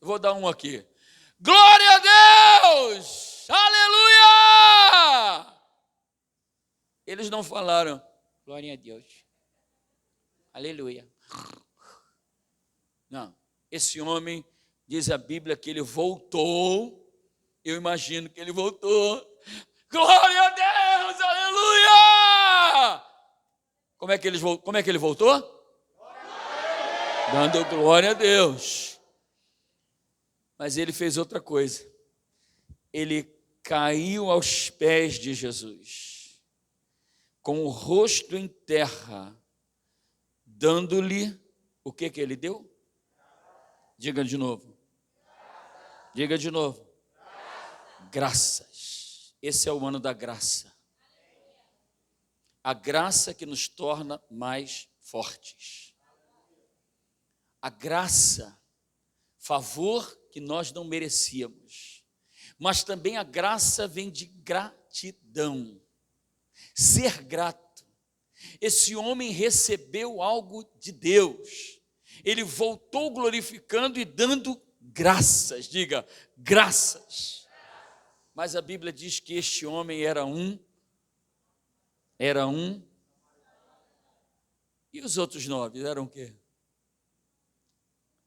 Vou dar um aqui. Glória a Deus! Aleluia! Eles não falaram, glória a Deus. Aleluia. Não, esse homem, diz a Bíblia que ele voltou. Eu imagino que ele voltou. Glória a Deus! Aleluia! Como é que ele voltou? Dando glória a Deus. Mas ele fez outra coisa. Ele caiu aos pés de Jesus, com o rosto em terra, dando-lhe, o que ele deu? Diga de novo. Diga de novo. Graças. Esse é o ano da graça. A graça que nos torna mais fortes. A graça, favor que nós não merecíamos. Mas também a graça vem de gratidão. Ser grato. Esse homem recebeu algo de Deus. Ele voltou glorificando e dando graças. Diga, graças. Mas a Bíblia diz que este homem era um. E os outros 9 eram o quê?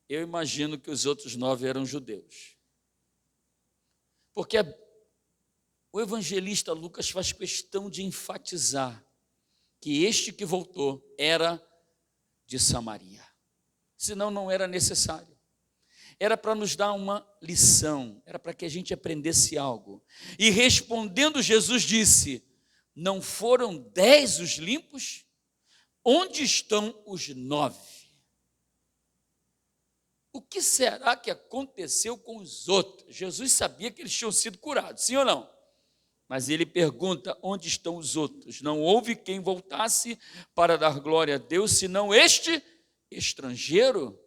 Eu imagino que os outros 9 eram judeus. Porque o evangelista Lucas faz questão de enfatizar que este que voltou era de Samaria. Senão não era necessário. Era para nos dar uma lição, era para que a gente aprendesse algo. E respondendo, Jesus disse: não foram 10 os limpos? Onde estão os 9? O que será que aconteceu com os outros? Jesus sabia que eles tinham sido curados, sim ou não? Mas ele pergunta, onde estão os outros? Não houve quem voltasse para dar glória a Deus, senão este estrangeiro.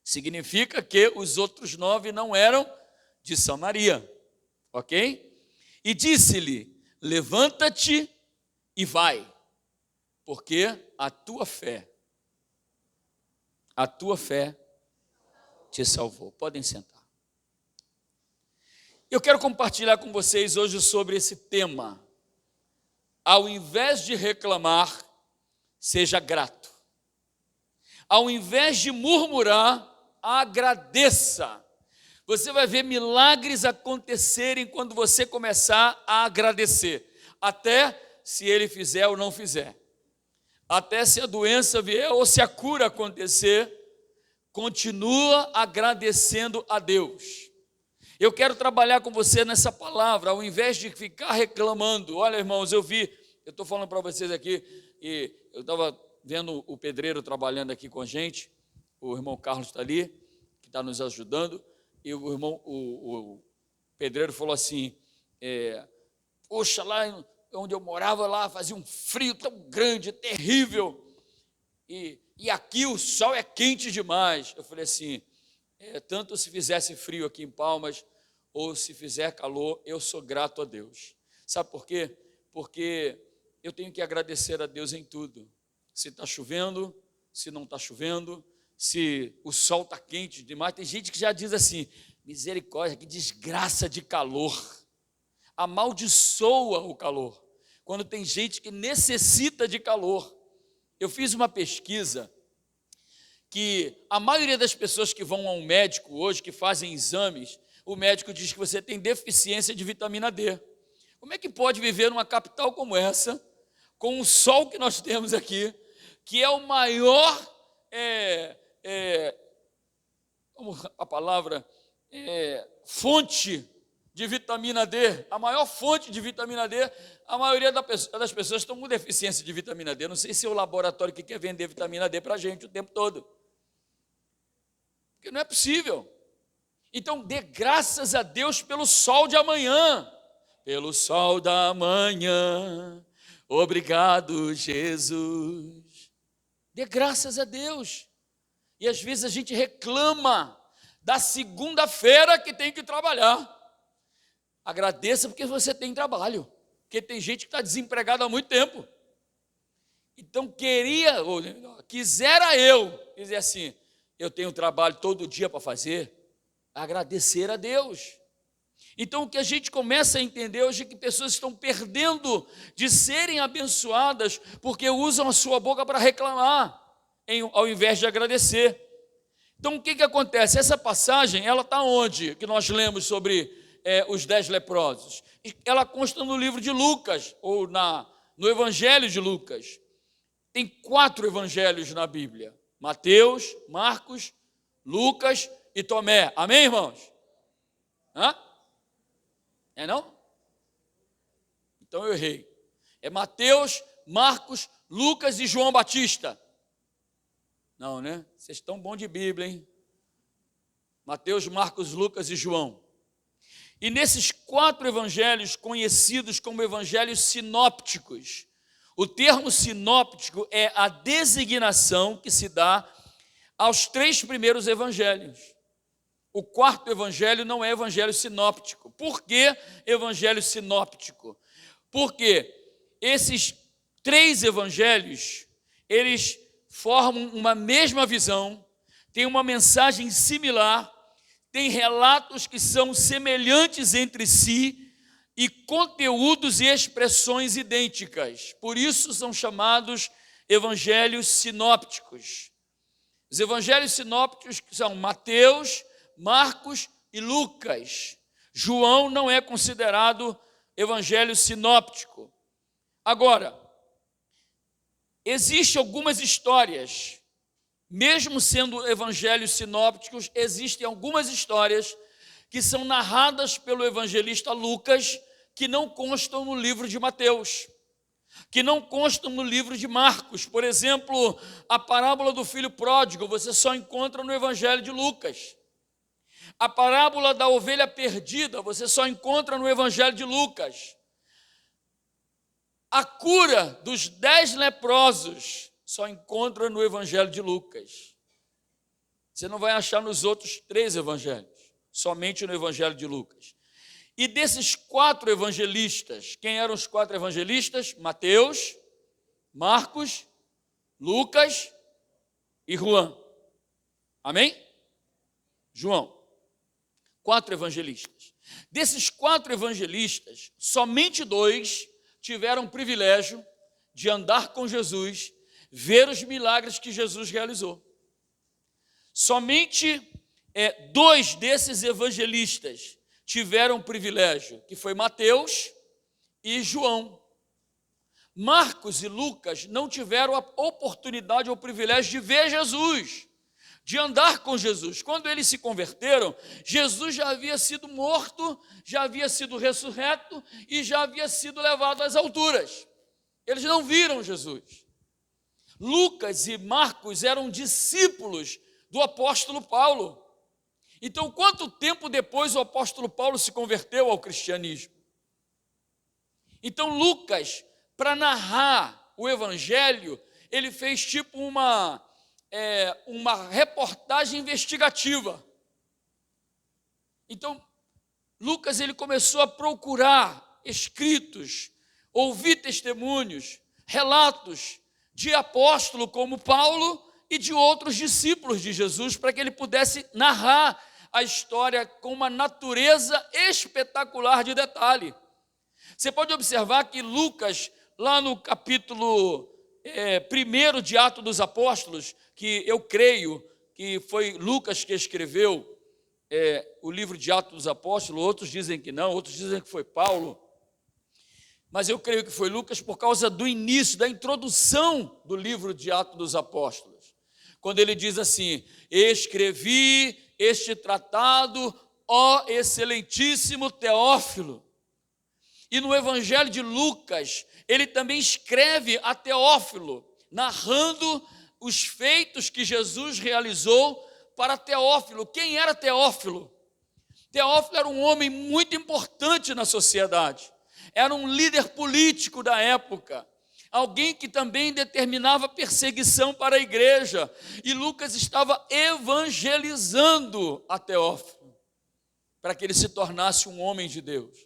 Significa que os outros 9 não eram de Samaria, ok? E disse-lhe, levanta-te e vai, porque a tua fé te salvou. Podem sentar. Eu quero compartilhar com vocês hoje sobre esse tema. Ao invés de reclamar, seja grato. Ao invés de murmurar, agradeça. Você vai ver milagres acontecerem quando você começar a agradecer. Até se ele fizer ou não fizer. Até se a doença vier ou se a cura acontecer, continua agradecendo a Deus. Eu quero trabalhar com você nessa palavra, ao invés de ficar reclamando. Olha, irmãos, eu estou falando para vocês aqui, e eu estava vendo o pedreiro trabalhando aqui com a gente, o irmão Carlos está ali, que está nos ajudando, e o pedreiro falou assim, poxa, lá onde eu morava, lá fazia um frio tão grande, terrível, e aqui o sol é quente demais. Eu falei assim, tanto se fizesse frio aqui em Palmas, ou se fizer calor, eu sou grato a Deus. Sabe por quê? Porque eu tenho que agradecer a Deus em tudo. Se está chovendo, se não está chovendo, se o sol está quente demais. Tem gente que já diz assim, misericórdia, que desgraça de calor. Amaldiçoa o calor. Quando tem gente que necessita de calor. Eu fiz uma pesquisa que a maioria das pessoas que vão a um médico hoje, que fazem exames, o médico diz que você tem deficiência de vitamina D. Como é que pode viver numa capital como essa, com o sol que nós temos aqui, que é o maior, como a palavra, fonte de vitamina D, a maior fonte de vitamina D, a maioria das pessoas estão com deficiência de vitamina D. Não sei se é o laboratório que quer vender vitamina D para a gente o tempo todo. Porque não é possível. Então, dê graças a Deus pelo sol de amanhã. Pelo sol da manhã. Obrigado, Jesus. Dê graças a Deus. E às vezes a gente reclama da segunda-feira que tem que trabalhar. Agradeça porque você tem trabalho. Porque tem gente que está desempregada há muito tempo. Então, quisera eu dizer assim, eu tenho trabalho todo dia para fazer, agradecer a Deus. Então, o que a gente começa a entender hoje é que pessoas estão perdendo de serem abençoadas porque usam a sua boca para reclamar, ao invés de agradecer. Então, o que acontece? Essa passagem, ela está onde? Que nós lemos sobre os 10 leprosos. Ela consta no livro de Lucas, ou no Evangelho de Lucas. Tem 4 evangelhos na Bíblia: Mateus, Marcos, Lucas e Tomé. Amém, irmãos? Hã? É não? Então eu errei. É Mateus, Marcos, Lucas e João Batista. Não, né? Vocês estão bons de Bíblia, hein? Mateus, Marcos, Lucas e João. E nesses 4 evangelhos, conhecidos como evangelhos sinópticos, o termo sinóptico é a designação que se dá aos 3 primeiros evangelhos. O 4º evangelho não é evangelho sinóptico. Por que evangelho sinóptico? Porque esses 3 evangelhos, eles formam uma mesma visão, têm uma mensagem similar, têm relatos que são semelhantes entre si e conteúdos e expressões idênticas. Por isso são chamados evangelhos sinópticos. Os evangelhos sinópticos são Mateus, Marcos e Lucas. João não é considerado evangelho sinóptico. Agora, existem algumas histórias, mesmo sendo evangelhos sinópticos, existem algumas histórias que são narradas pelo evangelista Lucas, que não constam no livro de Mateus, que não constam no livro de Marcos. Por exemplo, a parábola do filho pródigo, você só encontra no evangelho de Lucas. A parábola da ovelha perdida, você só encontra no evangelho de Lucas. A cura dos 10 leprosos só encontra no evangelho de Lucas. Você não vai achar nos outros 3 evangelhos, somente no evangelho de Lucas. E desses 4 evangelistas, quem eram os 4 evangelistas? Mateus, Marcos, Lucas e João. Amém? João. 4 evangelistas. Desses 4 evangelistas, somente 2 tiveram o privilégio de andar com Jesus, ver os milagres que Jesus realizou. Somente 2 desses evangelistas tiveram o privilégio, que foi Mateus e João. Marcos e Lucas não tiveram a oportunidade ou o privilégio de ver Jesus, de andar com Jesus. Quando eles se converteram, Jesus já havia sido morto, já havia sido ressurreto e já havia sido levado às alturas. Eles não viram Jesus. Lucas e Marcos eram discípulos do apóstolo Paulo. Então, quanto tempo depois o apóstolo Paulo se converteu ao cristianismo? Então, Lucas, para narrar o evangelho, ele fez tipo uma reportagem investigativa. Então, Lucas ele começou a procurar escritos, ouvir testemunhos, relatos de apóstolo como Paulo e de outros discípulos de Jesus, para que ele pudesse narrar a história com uma natureza espetacular de detalhe. Você pode observar que Lucas, lá no capítulo 1 de Atos dos Apóstolos, que eu creio que foi Lucas que escreveu o livro de Atos dos Apóstolos, outros dizem que não, outros dizem que foi Paulo, mas eu creio que foi Lucas por causa do início, da introdução do livro de Atos dos Apóstolos, quando ele diz assim: escrevi este tratado, ó excelentíssimo Teófilo. E no Evangelho de Lucas, ele também escreve a Teófilo, narrando os feitos que Jesus realizou para Teófilo. Quem era Teófilo? Teófilo era um homem muito importante na sociedade, era um líder político da época, alguém que também determinava perseguição para a igreja, e Lucas estava evangelizando a Teófilo, para que ele se tornasse um homem de Deus,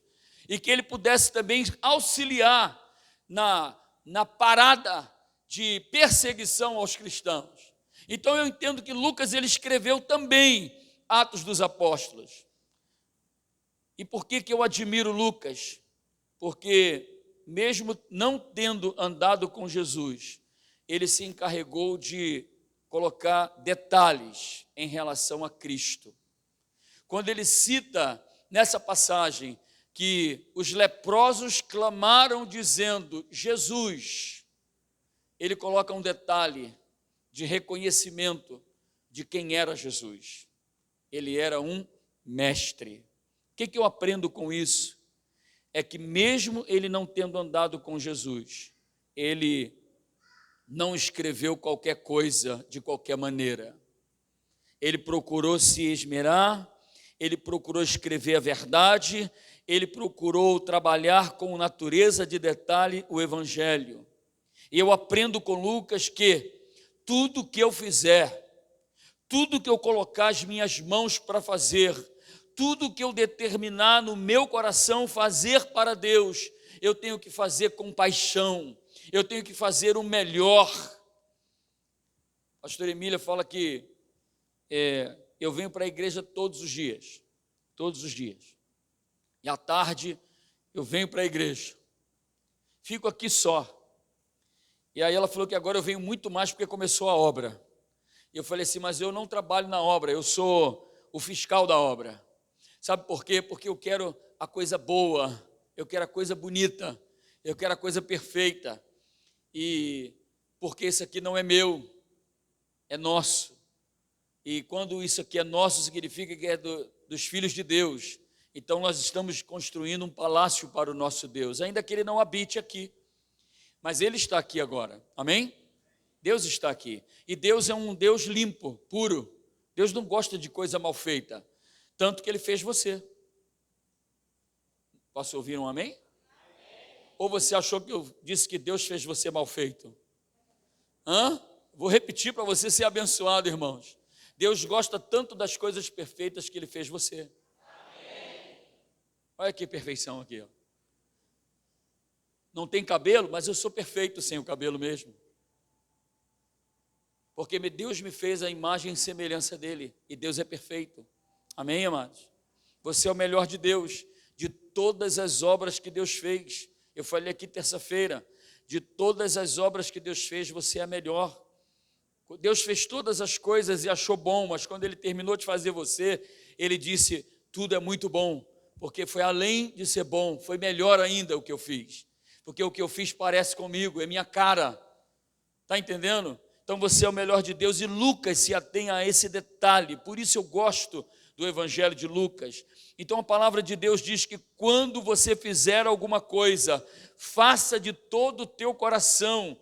e que ele pudesse também auxiliar na parada de perseguição aos cristãos. Então eu entendo que Lucas ele escreveu também Atos dos Apóstolos. E por que eu admiro Lucas? Porque mesmo não tendo andado com Jesus, ele se encarregou de colocar detalhes em relação a Cristo. Quando ele cita nessa passagem que os leprosos clamaram dizendo Jesus, ele coloca um detalhe de reconhecimento de quem era Jesus. Ele era um mestre. O que eu aprendo com isso? É que mesmo ele não tendo andado com Jesus, ele não escreveu qualquer coisa de qualquer maneira. Ele procurou se esmerar, ele procurou escrever a verdade, ele procurou trabalhar com natureza de detalhe o Evangelho. E eu aprendo com Lucas que tudo que eu fizer, tudo que eu colocar as minhas mãos para fazer, tudo que eu determinar no meu coração fazer para Deus, eu tenho que fazer com paixão, eu tenho que fazer o melhor. Pastor Emília fala que eu venho para a igreja todos os dias, e à tarde eu venho para a igreja, fico aqui só. E aí ela falou que agora eu venho muito mais porque começou a obra. E eu falei assim, mas eu não trabalho na obra, eu sou o fiscal da obra. Sabe por quê? Porque eu quero a coisa boa, eu quero a coisa bonita, eu quero a coisa perfeita. E porque isso aqui não é meu, é nosso. E quando isso aqui é nosso, significa que é dos filhos de Deus. Então nós estamos construindo um palácio para o nosso Deus, ainda que ele não habite aqui. Mas ele está aqui agora, amém? Deus está aqui, e Deus é um Deus limpo, puro. Deus não gosta de coisa mal feita, tanto que ele fez você. Posso ouvir um amém? Ou você achou que eu disse que Deus fez você mal feito? Vou repetir para você ser abençoado, irmãos. Deus gosta tanto das coisas perfeitas que ele fez você. Olha que perfeição aqui, ó. Não tem cabelo, mas eu sou perfeito sem o cabelo mesmo. Porque Deus me fez a imagem e semelhança dele, e Deus é perfeito. Amém, amados? Você é o melhor de Deus, de todas as obras que Deus fez. Eu falei aqui terça-feira, de todas as obras que Deus fez, você é a melhor. Deus fez todas as coisas e achou bom, mas quando ele terminou de fazer você, ele disse, tudo é muito bom, porque foi além de ser bom, foi melhor ainda o que eu fiz. Porque o que eu fiz parece comigo, é minha cara. Está entendendo? Então você é o melhor de Deus, e Lucas se atém a esse detalhe. Por isso eu gosto do Evangelho de Lucas. Então a palavra de Deus diz que quando você fizer alguma coisa, faça de todo o teu coração,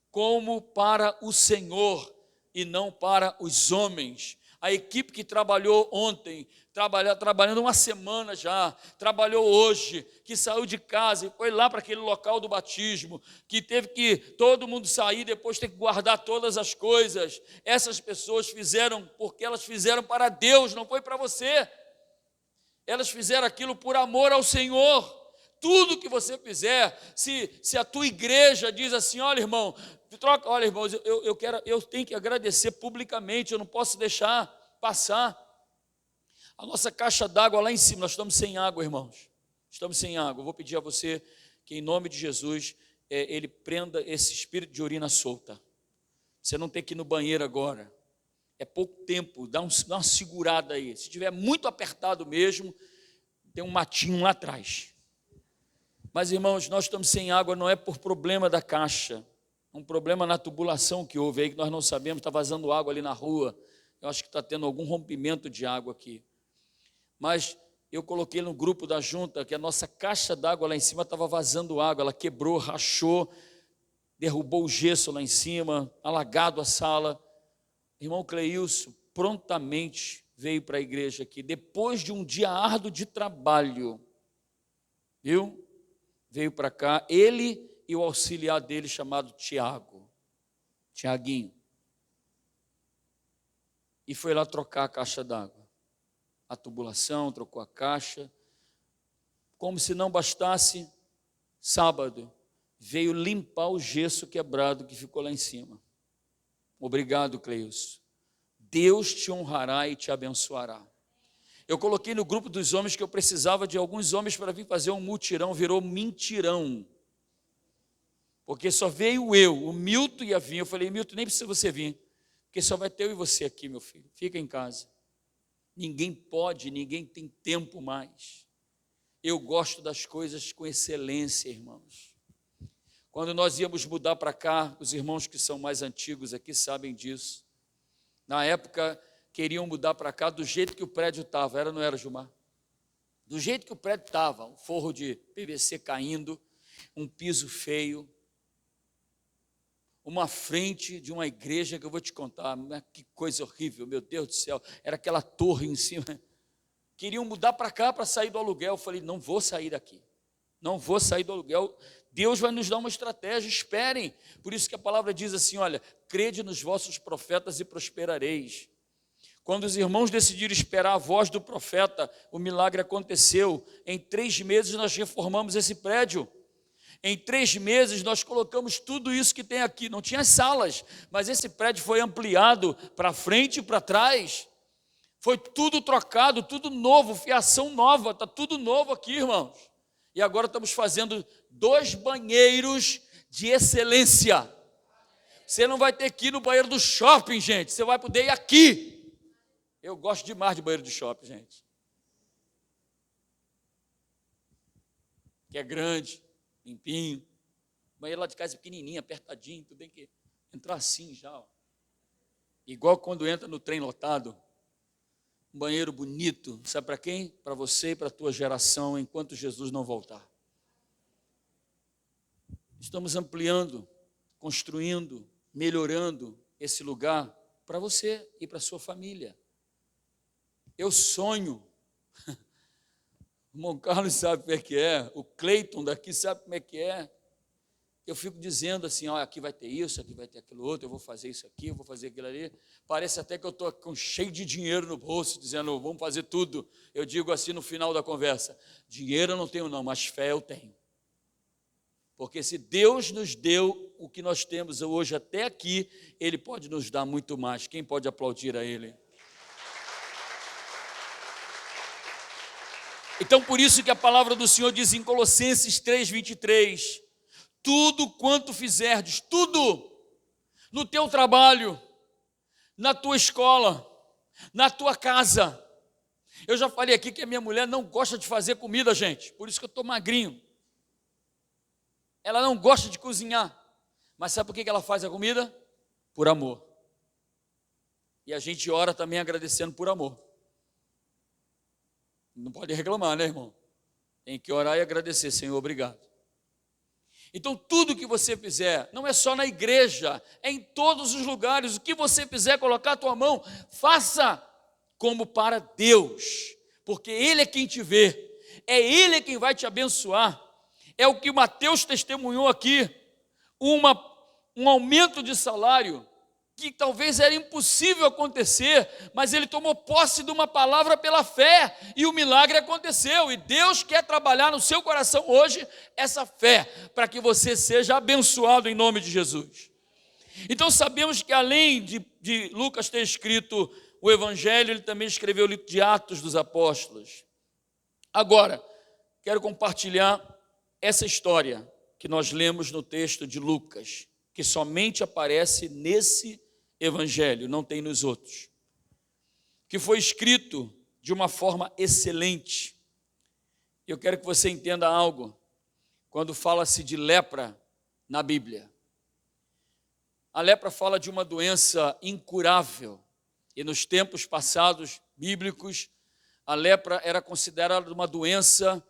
como para o Senhor e não para os homens. A equipe que trabalhou ontem, trabalhando uma semana já, trabalhou hoje, que saiu de casa e foi lá para aquele local do batismo, que teve que todo mundo sair, depois ter que guardar todas as coisas. Essas pessoas fizeram porque elas fizeram para Deus, não foi para você. Elas fizeram aquilo por amor ao Senhor. Tudo que você fizer, se a tua igreja diz assim, olha irmão, olha irmãos, eu tenho que agradecer publicamente, eu não posso deixar passar. A nossa caixa d'água lá em cima, nós estamos sem água, irmãos, estamos sem água. Eu vou pedir a você que em nome de Jesus, ele prenda esse espírito de urina solta. Você não tem que ir no banheiro agora, é pouco tempo, dá uma segurada aí. Se estiver muito apertado mesmo, tem um matinho lá atrás. Mas irmãos, nós estamos sem água, não é por problema da caixa, um problema na tubulação que houve aí, que nós não sabemos, está vazando água ali na rua. Eu acho que está tendo algum rompimento de água aqui. Mas eu coloquei no grupo da junta que a nossa caixa d'água lá em cima estava vazando água, ela quebrou, rachou, derrubou o gesso lá em cima, alagado a sala. Irmão Cleilson prontamente veio para a igreja aqui, depois de um dia árduo de trabalho, viu? Veio para cá, ele e o auxiliar dele chamado Tiaguinho, e foi lá trocar a caixa d'água, a tubulação, trocou a caixa. Como se não bastasse, sábado veio limpar o gesso quebrado que ficou lá em cima. Obrigado, Cleilson. Deus te honrará e te abençoará. Eu coloquei no grupo dos homens que eu precisava de alguns homens para vir fazer um mutirão, virou mentirão. Porque só veio eu, o Milton ia vir. Eu falei, Milton, nem precisa você vir, porque só vai ter eu e você aqui, meu filho. Fica em casa. Ninguém pode, ninguém tem tempo mais. Eu gosto das coisas com excelência, irmãos. Quando nós íamos mudar para cá, os irmãos que são mais antigos aqui sabem disso. Na época, queriam mudar para cá do jeito que o prédio estava, não era, Gilmar? Do jeito que o prédio estava, um forro de PVC caindo, um piso feio, uma frente de uma igreja que eu vou te contar, que coisa horrível, meu Deus do céu, era aquela torre em cima. Queriam mudar para cá para sair do aluguel. Eu falei, não vou sair daqui, não vou sair do aluguel. Deus vai nos dar uma estratégia, esperem. Por isso que a palavra diz assim, olha, crede nos vossos profetas e prosperareis. Quando os irmãos decidiram esperar a voz do profeta, o milagre aconteceu. Em 3 meses nós reformamos esse prédio. Em 3 meses nós colocamos tudo isso que tem aqui. Não tinha salas, mas esse prédio foi ampliado para frente e para trás. Foi tudo trocado, tudo novo, fiação nova, está tudo novo aqui, irmãos. E agora estamos fazendo 2 banheiros de excelência. Você não vai ter que ir no banheiro do shopping, gente. Você vai poder ir aqui. Eu gosto demais de banheiro de shopping, gente. Que é grande, limpinho. O banheiro lá de casa é pequenininho, apertadinho. Tu tem que entrar assim já. Ó. Igual quando entra no trem lotado. Um banheiro bonito. Sabe para quem? Para você e para a tua geração, enquanto Jesus não voltar. Estamos ampliando, construindo, melhorando esse lugar para você e para a sua família. Eu sonho, o irmão Carlos sabe como é que é, o Cleiton daqui sabe como é que é. Eu fico dizendo assim, ó, aqui vai ter isso, aqui vai ter aquilo outro, eu vou fazer isso aqui, eu vou fazer aquilo ali. Parece até que eu estou cheio de dinheiro no bolso, dizendo, vamos fazer tudo. Eu digo assim no final da conversa, dinheiro eu não tenho não, mas fé eu tenho. Porque se Deus nos deu o que nós temos hoje até aqui, Ele pode nos dar muito mais. Quem pode aplaudir a Ele? Então, por isso que a palavra do Senhor diz em Colossenses 3:23, tudo quanto fizerdes, tudo, no teu trabalho, na tua escola, na tua casa. Eu já falei aqui que a minha mulher não gosta de fazer comida, gente, por isso que eu estou magrinho. Ela não gosta de cozinhar, mas sabe por que ela faz a comida? Por amor. E a gente ora também agradecendo por amor. Não pode reclamar, né, irmão? Tem que orar e agradecer, Senhor, obrigado. Então, tudo que você fizer, não é só na igreja, é em todos os lugares. O que você fizer, colocar a tua mão, faça como para Deus, porque Ele é quem te vê, é Ele quem vai te abençoar. É o que Mateus testemunhou aqui, um aumento de salário, que talvez era impossível acontecer, mas ele tomou posse de uma palavra pela fé, e o milagre aconteceu, e Deus quer trabalhar no seu coração hoje, essa fé, para que você seja abençoado em nome de Jesus. Então sabemos que além de Lucas ter escrito o Evangelho, ele também escreveu o livro de Atos dos Apóstolos. Agora, quero compartilhar essa história que nós lemos no texto de Lucas, que somente aparece nesse Evangelho, não tem nos outros, que foi escrito de uma forma excelente. Eu quero que você entenda algo, quando fala-se de lepra na Bíblia. A lepra fala de uma doença incurável, e nos tempos passados bíblicos, a lepra era considerada uma doença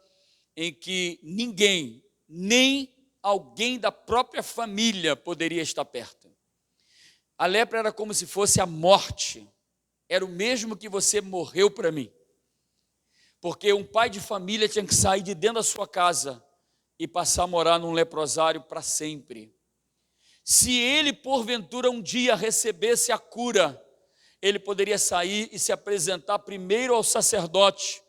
em que ninguém, nem alguém da própria família poderia estar perto. A lepra era como se fosse a morte, era o mesmo que você morreu para mim, porque um pai de família tinha que sair de dentro da sua casa e passar a morar num leprosário para sempre. Se ele porventura um dia recebesse a cura, ele poderia sair e se apresentar primeiro ao sacerdote,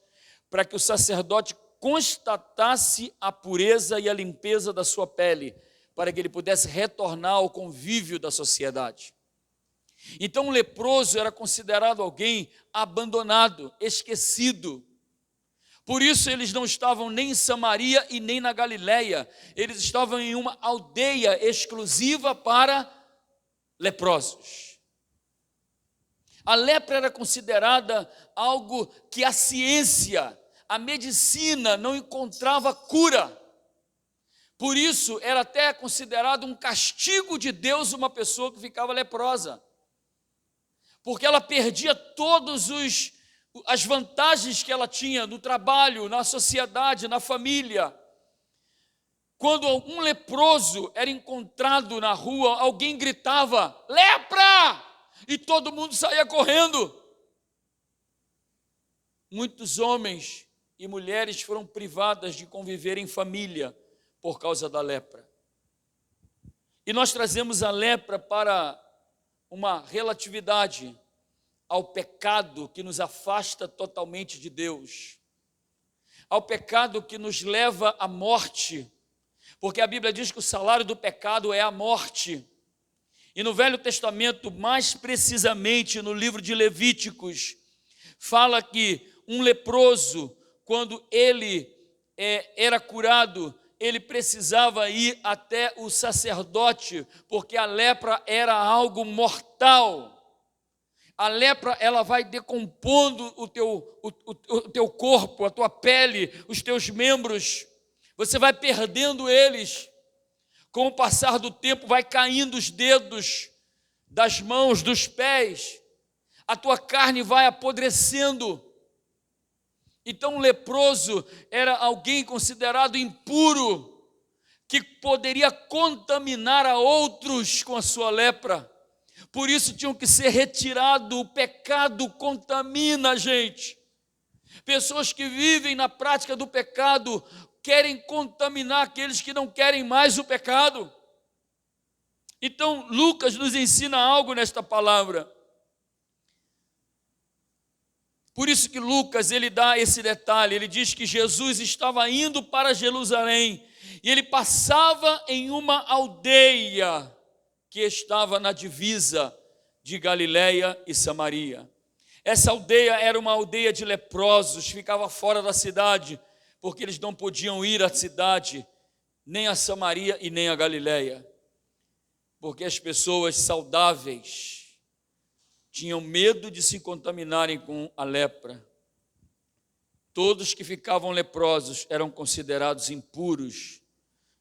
para que o sacerdote constatasse a pureza e a limpeza da sua pele, para que ele pudesse retornar ao convívio da sociedade. Então, o leproso era considerado alguém abandonado, esquecido. Por isso, eles não estavam nem em Samaria e nem na Galileia. Eles estavam em uma aldeia exclusiva para leprosos. A lepra era considerada algo que a ciência, a medicina não encontrava cura. Por isso, era até considerado um castigo de Deus uma pessoa que ficava leprosa. Porque ela perdia todas as vantagens que ela tinha no trabalho, na sociedade, na família. Quando um leproso era encontrado na rua, alguém gritava, lepra! E todo mundo saía correndo. Muitos homens e mulheres foram privadas de conviver em família por causa da lepra. E nós trazemos a lepra para uma relatividade ao pecado que nos afasta totalmente de Deus, ao pecado que nos leva à morte, porque a Bíblia diz que o salário do pecado é a morte. E no Velho Testamento, mais precisamente no livro de Levíticos, fala que um leproso, quando ele era curado, ele precisava ir até o sacerdote, porque a lepra era algo mortal. A lepra, ela vai decompondo o teu corpo, a tua pele, os teus membros. Você vai perdendo eles. Com o passar do tempo, vai caindo os dedos das mãos, dos pés. A tua carne vai apodrecendo. Então, o leproso era alguém considerado impuro, que poderia contaminar a outros com a sua lepra. Por isso tinham que ser retirados. O pecado contamina a gente. Pessoas que vivem na prática do pecado querem contaminar aqueles que não querem mais o pecado. Então, Lucas nos ensina algo nesta palavra. Por isso que Lucas, ele dá esse detalhe, ele diz que Jesus estava indo para Jerusalém, e ele passava em uma aldeia que estava na divisa de Galileia e Samaria. Essa aldeia era uma aldeia de leprosos, ficava fora da cidade, porque eles não podiam ir à cidade, nem a Samaria e nem a Galileia, porque as pessoas saudáveis tinham medo de se contaminarem com a lepra. Todos que ficavam leprosos eram considerados impuros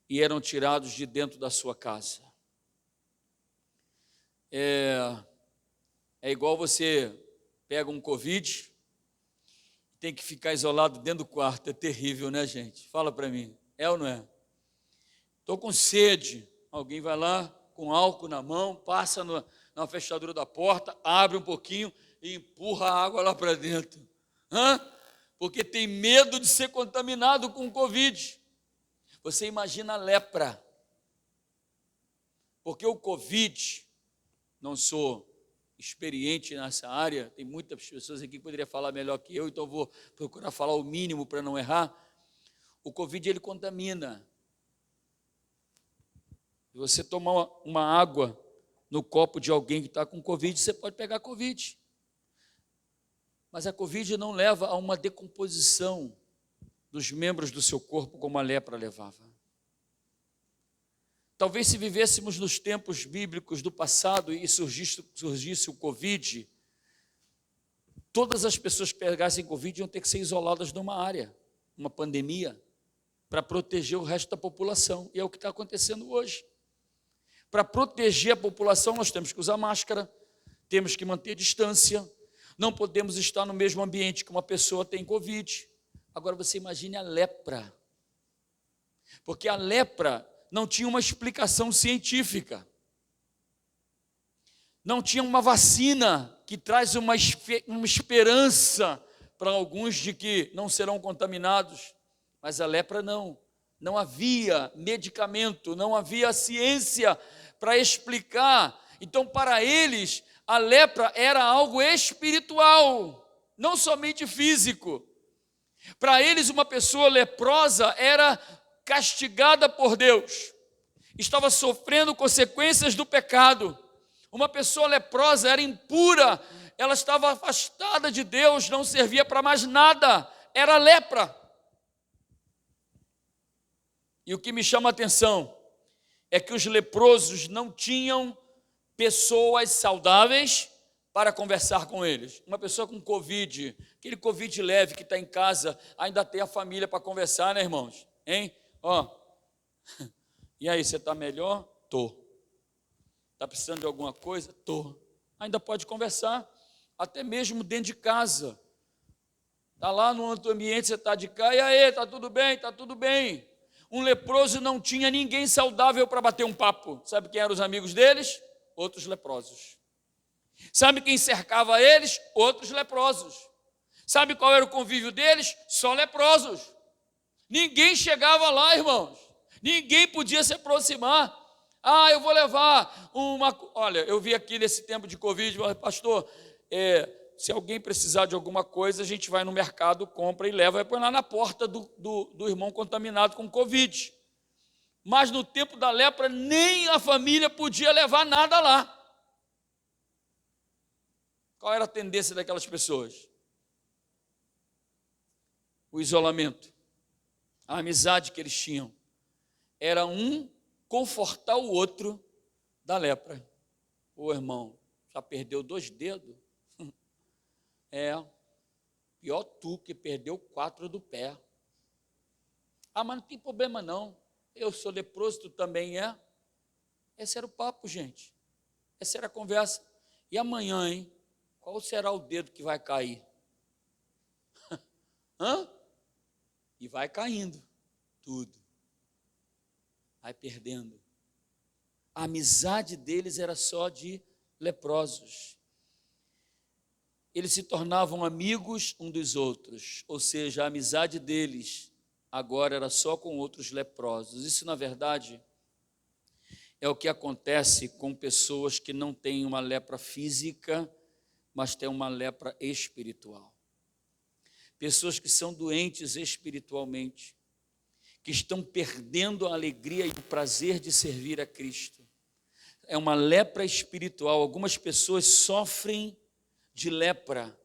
e eram tirados de dentro da sua casa. É igual você pega um Covid, tem que ficar isolado dentro do quarto. É terrível, né, gente? Fala para mim, é ou não é? Estou com sede. Alguém vai lá com álcool na mão, passa na fechadura da porta, abre um pouquinho e empurra a água lá para dentro. Porque tem medo de ser contaminado com o Covid. Você imagina a lepra. Porque o Covid, não sou experiente nessa área, tem muitas pessoas aqui que poderiam falar melhor que eu, então vou procurar falar o mínimo para não errar. O Covid, ele contamina. Se você tomar uma água no copo de alguém que está com Covid, você pode pegar Covid. Mas a Covid não leva a uma decomposição dos membros do seu corpo como a lepra levava. Talvez se vivêssemos nos tempos bíblicos do passado e surgisse o Covid, todas as pessoas que pegassem Covid iam ter que ser isoladas numa área, uma pandemia, para proteger o resto da população. E é o que está acontecendo hoje. Para proteger a população, nós temos que usar máscara, temos que manter distância, não podemos estar no mesmo ambiente que uma pessoa tem Covid. Agora você imagine a lepra, porque a lepra não tinha uma explicação científica, não tinha uma vacina que traz uma esperança para alguns de que não serão contaminados, mas a lepra não havia medicamento, não havia ciência para explicar. Então, para eles, a lepra era algo espiritual, não somente físico. Para eles, uma pessoa leprosa era castigada por Deus, estava sofrendo consequências do pecado. Uma pessoa leprosa era impura, ela estava afastada de Deus, não servia para mais nada, era lepra. E o que me chama a atenção é que os leprosos não tinham pessoas saudáveis para conversar com eles. Uma pessoa com Covid, aquele Covid leve que está em casa, ainda tem a família para conversar, né, irmãos? Hein? E aí, você está melhor? Tô. Está precisando de alguma coisa? Tô. Ainda pode conversar, até mesmo dentro de casa. Está lá no outro ambiente, você está de cá, e aí, está tudo bem? Está tudo bem. Um leproso não tinha ninguém saudável para bater um papo. Sabe quem eram os amigos deles? Outros leprosos. Sabe quem cercava eles? Outros leprosos. Sabe qual era o convívio deles? Só leprosos. Ninguém chegava lá, irmãos. Ninguém podia se aproximar. Eu vou levar uma... Olha, eu vi aqui nesse tempo de Covid, pastor, se alguém precisar de alguma coisa, a gente vai no mercado, compra e leva, e põe lá na porta do irmão contaminado com Covid. Mas no tempo da lepra, nem a família podia levar nada lá. Qual era a tendência daquelas pessoas? O isolamento, a amizade que eles tinham, era um confortar o outro da lepra. Ô irmão, já perdeu 2 dedos? Pior tu que perdeu 4 do pé. Mas não tem problema não, eu sou leproso, tu também é. Esse era o papo, gente. Essa era a conversa. E amanhã, hein? Qual será o dedo que vai cair? E vai caindo tudo. Vai perdendo. A amizade deles era só de leprosos. Eles se tornavam amigos um dos outros, ou seja, a amizade deles agora era só com outros leprosos. Isso, na verdade, é o que acontece com pessoas que não têm uma lepra física, mas têm uma lepra espiritual. Pessoas que são doentes espiritualmente, que estão perdendo a alegria e o prazer de servir a Cristo. É uma lepra espiritual. Algumas pessoas sofrem de lepra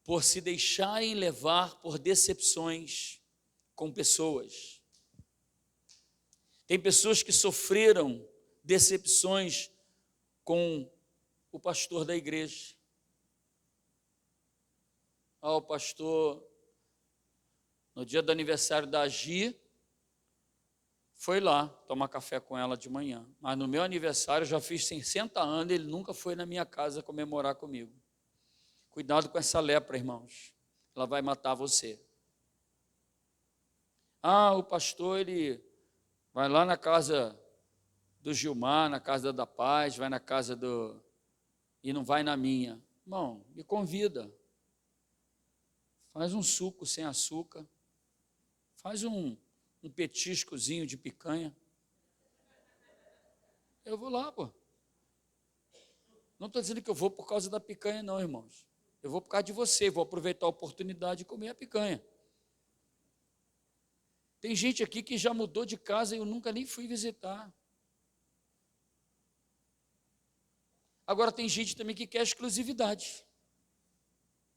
por se deixarem levar por decepções com pessoas. Tem pessoas que sofreram decepções com o pastor da igreja. O pastor, no dia do aniversário da Agi, foi lá tomar café com ela de manhã. Mas no meu aniversário, eu já fiz 60 anos, ele nunca foi na minha casa comemorar comigo. Cuidado com essa lepra, irmãos. Ela vai matar você. O pastor, ele vai lá na casa do Gilmar, na casa da Paz, vai na casa do... e não vai na minha. Irmão, me convida. Faz um suco sem açúcar. Faz um petiscozinho de picanha. Eu vou lá, pô. Não estou dizendo que eu vou por causa da picanha, não, irmãos. Eu vou por causa de você, vou aproveitar a oportunidade de comer a picanha. Tem gente aqui que já mudou de casa e eu nunca nem fui visitar. Agora tem gente também que quer exclusividade.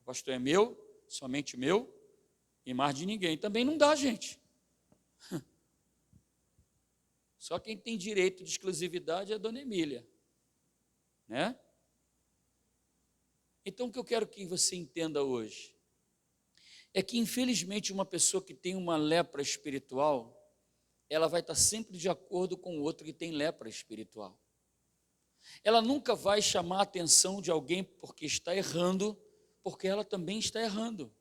O pastor é meu, somente meu, e mais de ninguém. Também não dá, gente. Só quem tem direito de exclusividade é a dona Emília, né? Então, o que eu quero que você entenda hoje é que, infelizmente, uma pessoa que tem uma lepra espiritual, ela vai estar sempre de acordo com o outro que tem lepra espiritual. Ela nunca vai chamar a atenção de alguém porque está errando, porque ela também está errando.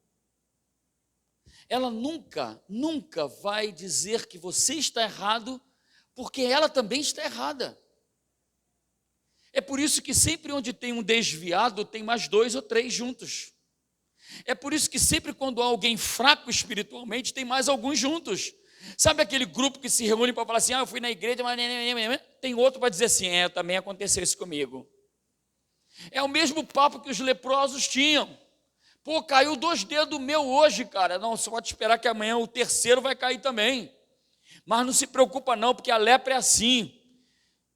Ela nunca vai dizer que você está errado, porque ela também está errada. É por isso que sempre onde tem um desviado, tem mais 2 ou 3 juntos. É por isso que sempre quando há alguém fraco espiritualmente, tem mais alguns juntos. Sabe aquele grupo que se reúne para falar assim, eu fui na igreja, mas... Tem outro para dizer assim, também aconteceu isso comigo. É o mesmo papo que os leprosos tinham. Caiu 2 dedos meu hoje, cara. Não, só pode esperar que amanhã o 3º vai cair também. Mas não se preocupa não, porque a lepra é assim.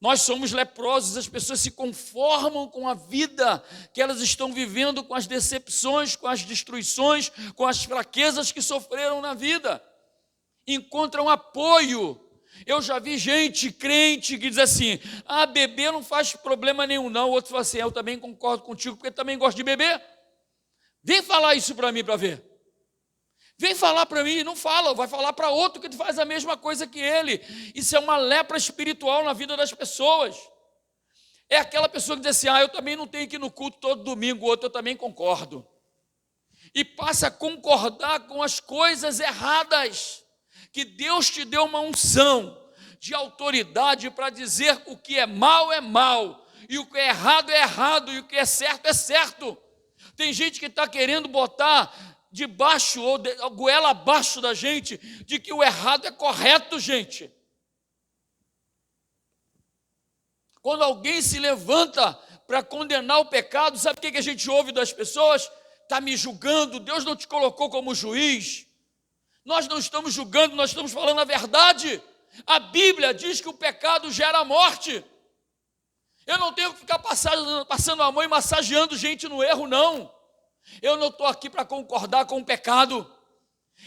Nós somos leprosos, as pessoas se conformam com a vida que elas estão vivendo, com as decepções, com as destruições, com as fraquezas que sofreram na vida. Encontram apoio. Eu já vi gente crente que diz assim: beber não faz problema nenhum não. O outro fala assim: eu também concordo contigo, porque também gosto de beber. Vem falar isso para mim para ver. Vem falar para mim, não fala, vai falar para outro que faz a mesma coisa que ele. Isso é uma lepra espiritual na vida das pessoas. É aquela pessoa que diz assim: eu também não tenho que ir no culto todo domingo, o outro eu também concordo. E passa a concordar com as coisas erradas, que Deus te deu uma unção de autoridade para dizer o que é mal, e o que é errado, e o que é certo, é certo. Tem gente que está querendo botar debaixo, ou a goela abaixo da gente, de que o errado é correto, gente. Quando alguém se levanta para condenar o pecado, sabe o que a gente ouve das pessoas? Está me julgando, Deus não te colocou como juiz. Nós não estamos julgando, nós estamos falando a verdade. A Bíblia diz que o pecado gera morte. Eu não tenho que ficar passando a mão e massageando gente no erro, não. Eu não estou aqui para concordar com o pecado.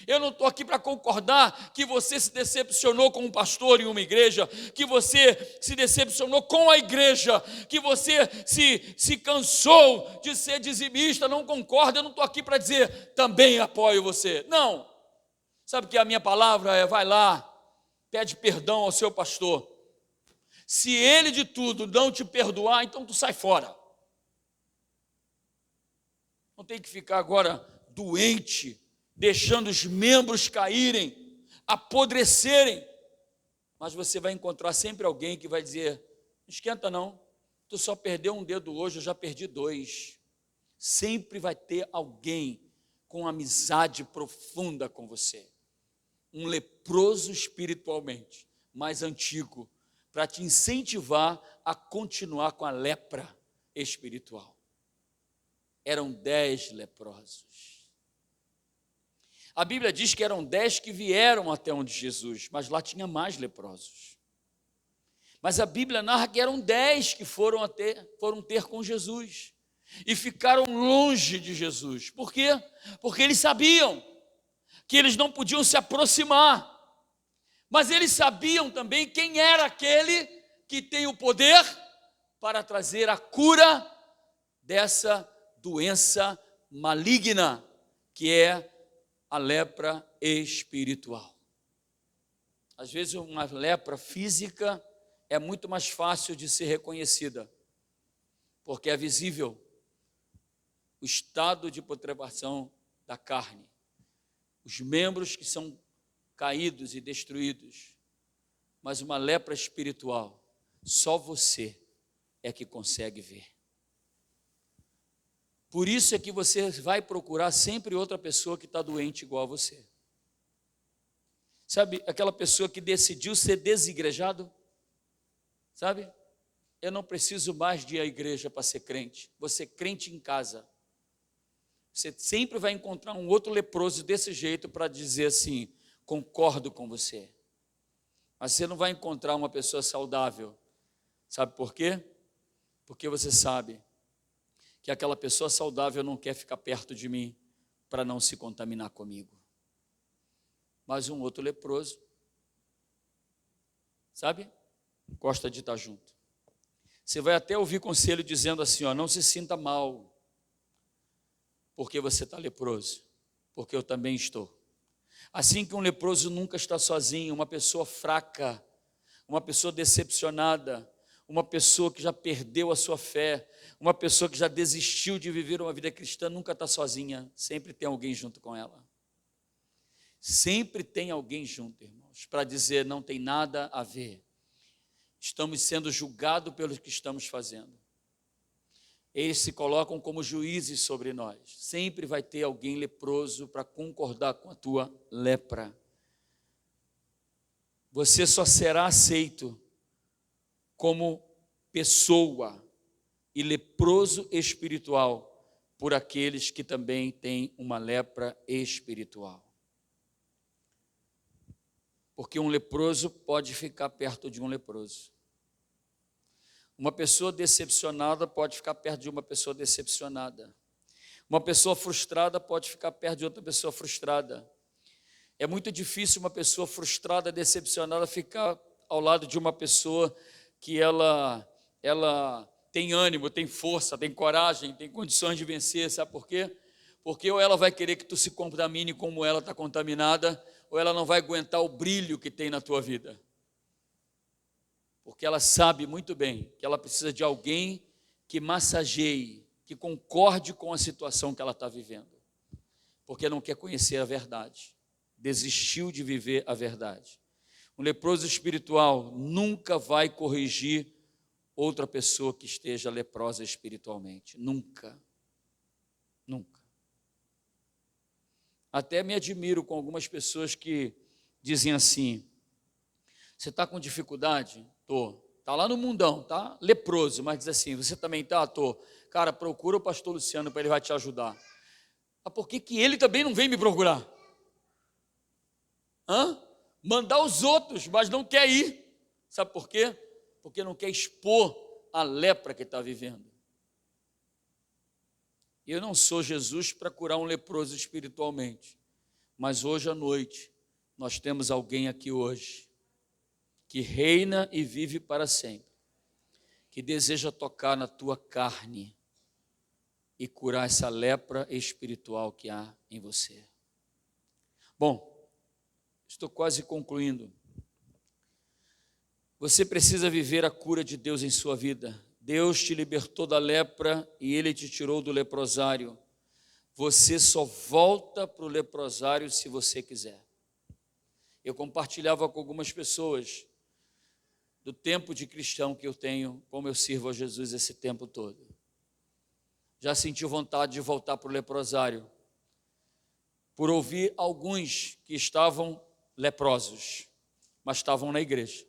Eu não estou aqui para concordar que você se decepcionou com um pastor em uma igreja, que você se decepcionou com a igreja, que você se cansou de ser dizimista, não concorda. Eu não estou aqui para dizer, também apoio você. Não. Sabe que a minha palavra é: vai lá, pede perdão ao seu pastor. Se ele de tudo não te perdoar, então tu sai fora. Não tem que ficar agora doente, deixando os membros caírem, apodrecerem. Mas você vai encontrar sempre alguém que vai dizer: não esquenta não, tu só perdeu um dedo hoje, eu já perdi 2. Sempre vai ter alguém com amizade profunda com você. Um leproso espiritualmente, mais antigo, para te incentivar a continuar com a lepra espiritual. Eram 10 leprosos. A Bíblia diz que eram 10 que vieram até onde Jesus, mas lá tinha mais leprosos. Mas a Bíblia narra que eram 10 que foram ter com Jesus e ficaram longe de Jesus. Por quê? Porque eles sabiam que eles não podiam se aproximar, mas eles sabiam também quem era aquele que tem o poder para trazer a cura dessa doença maligna, que é a lepra espiritual. Às vezes uma lepra física é muito mais fácil de ser reconhecida, porque é visível o estado de putrefação da carne, os membros que são caídos e destruídos. Mas uma lepra espiritual, só você é que consegue ver. Por isso é que você vai procurar sempre outra pessoa que está doente igual a você. Sabe, aquela pessoa que decidiu ser desigrejado? Sabe? Eu não preciso mais de ir à igreja para ser crente. Vou ser crente em casa. Você sempre vai encontrar um outro leproso desse jeito para dizer assim: concordo com você. Mas você não vai encontrar uma pessoa saudável. Sabe por quê? Porque você sabe que aquela pessoa saudável não quer ficar perto de mim para não se contaminar comigo. Mas um outro leproso, sabe? Gosta de estar junto. Você vai até ouvir conselho dizendo assim: não se sinta mal, porque você está leproso, porque eu também estou. Assim que um leproso nunca está sozinho, uma pessoa fraca, uma pessoa decepcionada, uma pessoa que já perdeu a sua fé, uma pessoa que já desistiu de viver uma vida cristã, nunca está sozinha, sempre tem alguém junto com ela. Sempre tem alguém junto, irmãos, para dizer: não tem nada a ver. Estamos sendo julgados pelo que estamos fazendo. Eles se colocam como juízes sobre nós. Sempre vai ter alguém leproso para concordar com a tua lepra. Você só será aceito como pessoa e leproso espiritual por aqueles que também têm uma lepra espiritual. Porque um leproso pode ficar perto de um leproso. Uma pessoa decepcionada pode ficar perto de uma pessoa decepcionada. Uma pessoa frustrada pode ficar perto de outra pessoa frustrada. É muito difícil uma pessoa frustrada, decepcionada, ficar ao lado de uma pessoa que ela tem ânimo, tem força, tem coragem, tem condições de vencer. Sabe por quê? Porque ou ela vai querer que tu se contamine como ela está contaminada, ou ela não vai aguentar o brilho que tem na tua vida. Porque ela sabe muito bem que ela precisa de alguém que massageie, que concorde com a situação que ela está vivendo. Porque não quer conhecer a verdade. Desistiu de viver a verdade. Um leproso espiritual nunca vai corrigir outra pessoa que esteja leprosa espiritualmente. Nunca. Nunca. Até me admiro com algumas pessoas que dizem assim: você está com dificuldade? Estou. Está lá no mundão, tá? Leproso, mas diz assim: você também está? Estou. Cara, procura o pastor Luciano, para ele vai te ajudar. Mas por que ele também não vem me procurar? Mandar os outros, mas não quer ir. Sabe por quê? Porque não quer expor a lepra que está vivendo. Eu não sou Jesus para curar um leproso espiritualmente, mas hoje à noite nós temos alguém aqui hoje que reina e vive para sempre, que deseja tocar na tua carne e curar essa lepra espiritual que há em você. Bom, estou quase concluindo. Você precisa viver a cura de Deus em sua vida. Deus te libertou da lepra e Ele te tirou do leprosário. Você só volta para o leprosário se você quiser. Eu compartilhava com algumas pessoas do tempo de cristão que eu tenho, como eu sirvo a Jesus esse tempo todo. Já senti vontade de voltar para o leprosário, por ouvir alguns que estavam leprosos, mas estavam na igreja.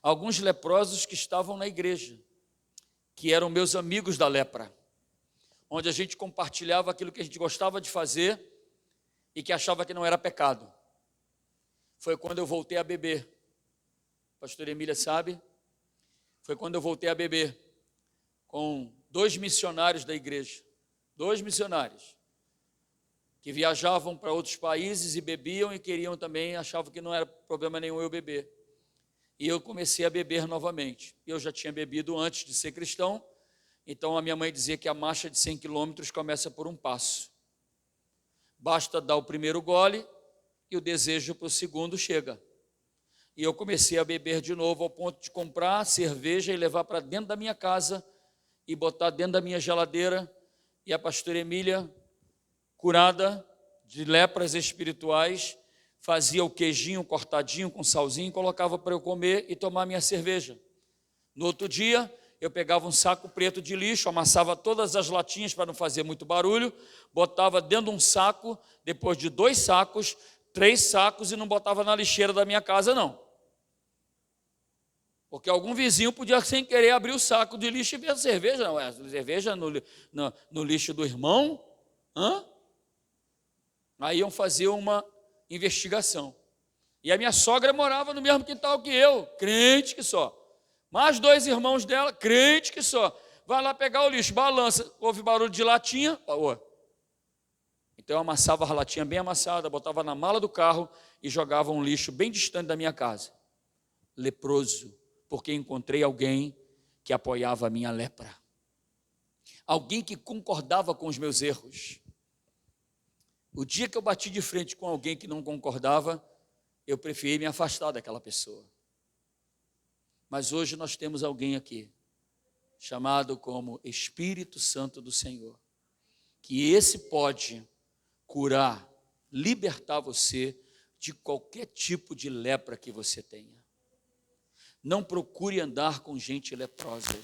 Alguns leprosos que estavam na igreja, que eram meus amigos da lepra, onde a gente compartilhava aquilo que a gente gostava de fazer e que achava que não era pecado. Foi quando eu voltei a beber. A pastora Emília sabe? Foi quando eu voltei a beber com 2 missionários da igreja. 2 missionários que viajavam para outros países e bebiam e queriam também, achavam que não era problema nenhum eu beber. E eu comecei a beber novamente. Eu já tinha bebido antes de ser cristão, então a minha mãe dizia que a marcha de 100 quilômetros começa por um passo. Basta dar o primeiro gole e o desejo para o segundo chega. E eu comecei a beber de novo ao ponto de comprar cerveja e levar para dentro da minha casa e botar dentro da minha geladeira. E a pastora Emília, curada de lepras espirituais, fazia o queijinho cortadinho com salzinho, colocava para eu comer e tomar minha cerveja. No outro dia, eu pegava um saco preto de lixo, amassava todas as latinhas para não fazer muito barulho, botava dentro de um saco, depois de 2 sacos, 3 sacos e não botava na lixeira da minha casa, não. Porque algum vizinho podia, sem querer, abrir o saco de lixo e ver a cerveja. Não, cerveja no lixo do irmão? Aí iam fazer uma investigação. E a minha sogra morava no mesmo quintal que eu, crente que só. Mais 2 irmãos dela, crente que só. Vai lá pegar o lixo, balança, ouve barulho de latinha. Então eu amassava a latinha bem amassada, botava na mala do carro e jogava um lixo bem distante da minha casa. Leproso, porque encontrei alguém que apoiava a minha lepra. Alguém que concordava com os meus erros. O dia que eu bati de frente com alguém que não concordava, eu preferi me afastar daquela pessoa. Mas hoje nós temos alguém aqui, chamado como Espírito Santo do Senhor, que esse pode curar, libertar você de qualquer tipo de lepra que você tenha. Não procure andar com gente leprosa,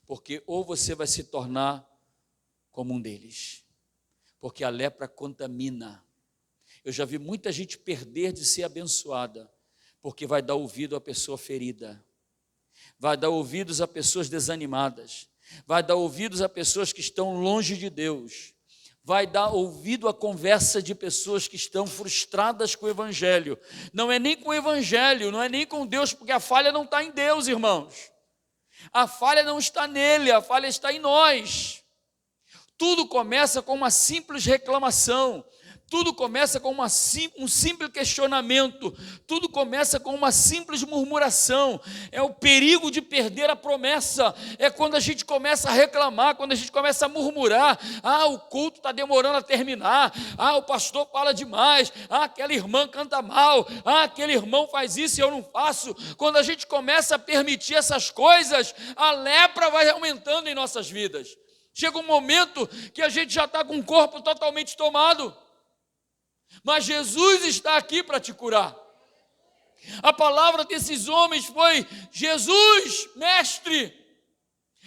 porque ou você vai se tornar como um deles, porque a lepra contamina. Eu já vi muita gente perder de ser abençoada, porque vai dar ouvido à pessoa ferida, vai dar ouvidos a pessoas desanimadas, vai dar ouvidos a pessoas que estão longe de Deus, vai dar ouvido à conversa de pessoas que estão frustradas com o Evangelho. Não é nem com o Evangelho, não é nem com Deus, porque a falha não está em Deus, irmãos. A falha não está nele, a falha está em nós. Tudo começa com uma simples reclamação. Tudo começa com um simples questionamento. Tudo começa com uma simples murmuração. É o perigo de perder a promessa. É quando a gente começa a reclamar, quando a gente começa a murmurar. O culto está demorando a terminar. O pastor fala demais. Aquela irmã canta mal. Aquele irmão faz isso e eu não faço. Quando a gente começa a permitir essas coisas, a lepra vai aumentando em nossas vidas. Chega um momento que a gente já está com o corpo totalmente tomado. Mas Jesus está aqui para te curar. A palavra desses homens foi: Jesus, mestre.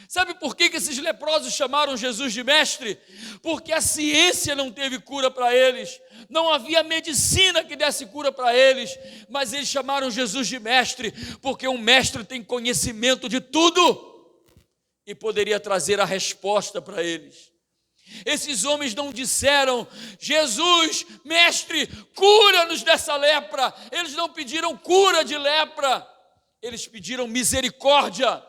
Sabe por que esses leprosos chamaram Jesus de mestre? Porque a ciência não teve cura para eles, não havia medicina que desse cura para eles, mas eles chamaram Jesus de mestre, porque um mestre tem conhecimento de tudo e poderia trazer a resposta para eles. Esses homens não disseram: Jesus, mestre, cura-nos dessa lepra. Eles não pediram cura de lepra, eles pediram misericórdia.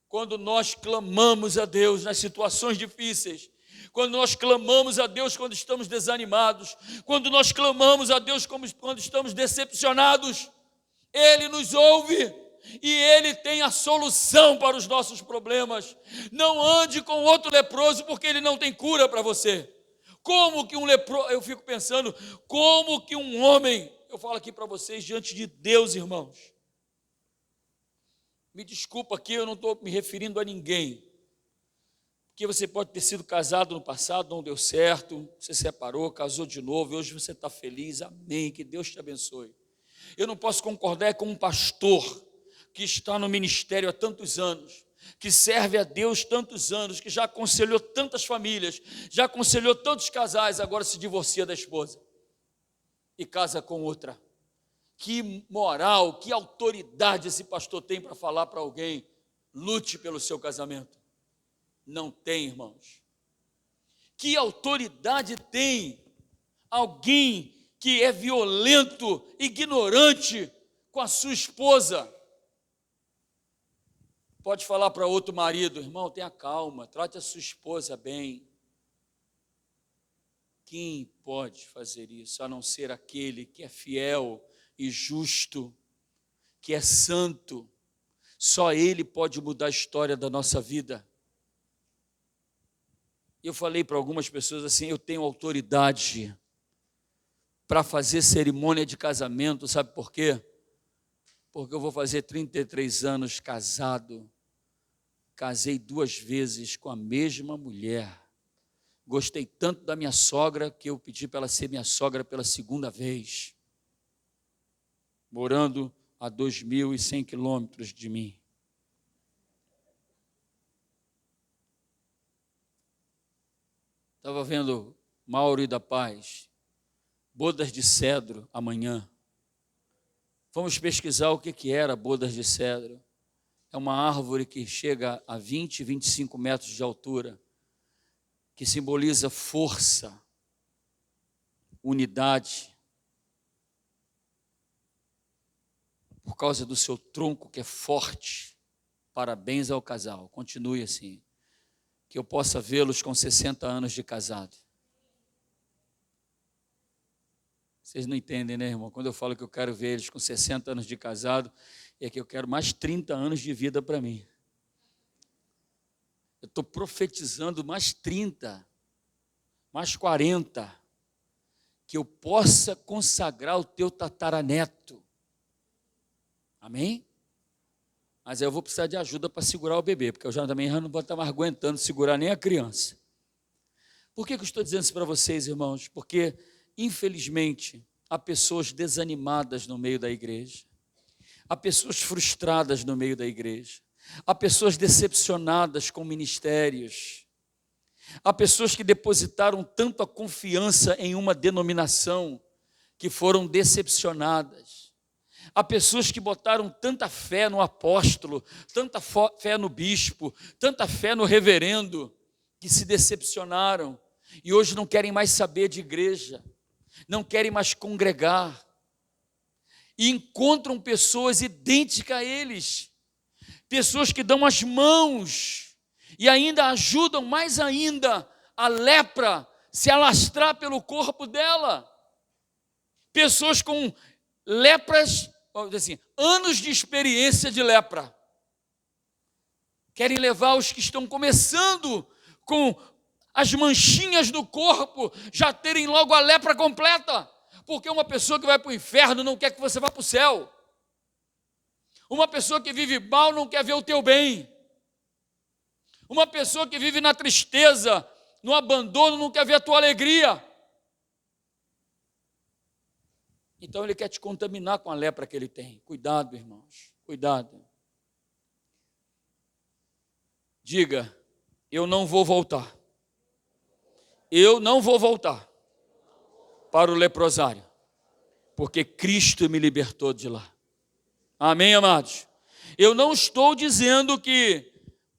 Quando nós clamamos a Deus nas situações difíceis, quando nós clamamos a Deus quando estamos desanimados, quando nós clamamos a Deus quando estamos decepcionados, Ele nos ouve. E Ele tem a solução para os nossos problemas. Não ande com outro leproso, porque ele não tem cura para você. Como que um leproso, eu fico pensando, como que um homem, eu falo aqui para vocês diante de Deus, irmãos, me desculpa aqui, eu não estou me referindo a ninguém, porque você pode ter sido casado no passado, não deu certo, você separou, casou de novo, e hoje você está feliz, amém, que Deus te abençoe. Eu não posso concordar com um pastor que está no ministério há tantos anos, que serve a Deus tantos anos, que já aconselhou tantas famílias, já aconselhou tantos casais, agora se divorcia da esposa e casa com outra. Que moral, que autoridade esse pastor tem para falar para alguém: lute pelo seu casamento? Não tem, irmãos. Que autoridade tem alguém que é violento, ignorante com a sua esposa? Pode falar para outro marido: irmão, tenha calma, trate a sua esposa bem. Quem pode fazer isso, a não ser aquele que é fiel e justo, que é santo? Só Ele pode mudar a história da nossa vida. Eu falei para algumas pessoas assim: eu tenho autoridade para fazer cerimônia de casamento, sabe por quê? Porque eu vou fazer 33 anos casado, casei 2 vezes com a mesma mulher, gostei tanto da minha sogra que eu pedi para ela ser minha sogra pela 2ª vez, morando a 2.100 quilômetros de mim. Estava vendo Mauro e da Paz, bodas de cedro amanhã. Vamos pesquisar o que era bodas de cedro. É uma árvore que chega a 20, 25 metros de altura, que simboliza força, unidade, por causa do seu tronco que é forte. Parabéns ao casal, continue assim, que eu possa vê-los com 60 anos de casado. Vocês não entendem, né, irmão? Quando eu falo que eu quero ver eles com 60 anos de casado, é que eu quero mais 30 anos de vida para mim. Eu estou profetizando mais 30, mais 40, que eu possa consagrar o teu tataraneto. Amém? Mas eu vou precisar de ajuda para segurar o bebê, porque eu já também não vou estar mais aguentando segurar nem a criança. Por que eu estou dizendo isso para vocês, irmãos? Porque, infelizmente, há pessoas desanimadas no meio da igreja, há pessoas frustradas no meio da igreja, há pessoas decepcionadas com ministérios, há pessoas que depositaram tanto a confiança em uma denominação que foram decepcionadas. Há pessoas que botaram tanta fé no apóstolo, tanta fé no bispo, tanta fé no reverendo, que se decepcionaram e hoje não querem mais saber de igreja, não querem mais congregar, e encontram pessoas idênticas a eles, pessoas que dão as mãos e ainda ajudam mais ainda a lepra se alastrar pelo corpo dela. Pessoas com lepras, vamos dizer assim, anos de experiência de lepra. Querem levar os que estão começando com as manchinhas no corpo, já terem logo a lepra completa. Porque uma pessoa que vai para o inferno não quer que você vá para o céu. Uma pessoa que vive mal não quer ver o teu bem. Uma pessoa que vive na tristeza, no abandono, não quer ver a tua alegria. Então ele quer te contaminar com a lepra que ele tem. Cuidado, irmãos, cuidado. Diga, eu não vou voltar. Eu não vou voltar para o leprosário, porque Cristo me libertou de lá. Amém, amados? Eu não estou dizendo que,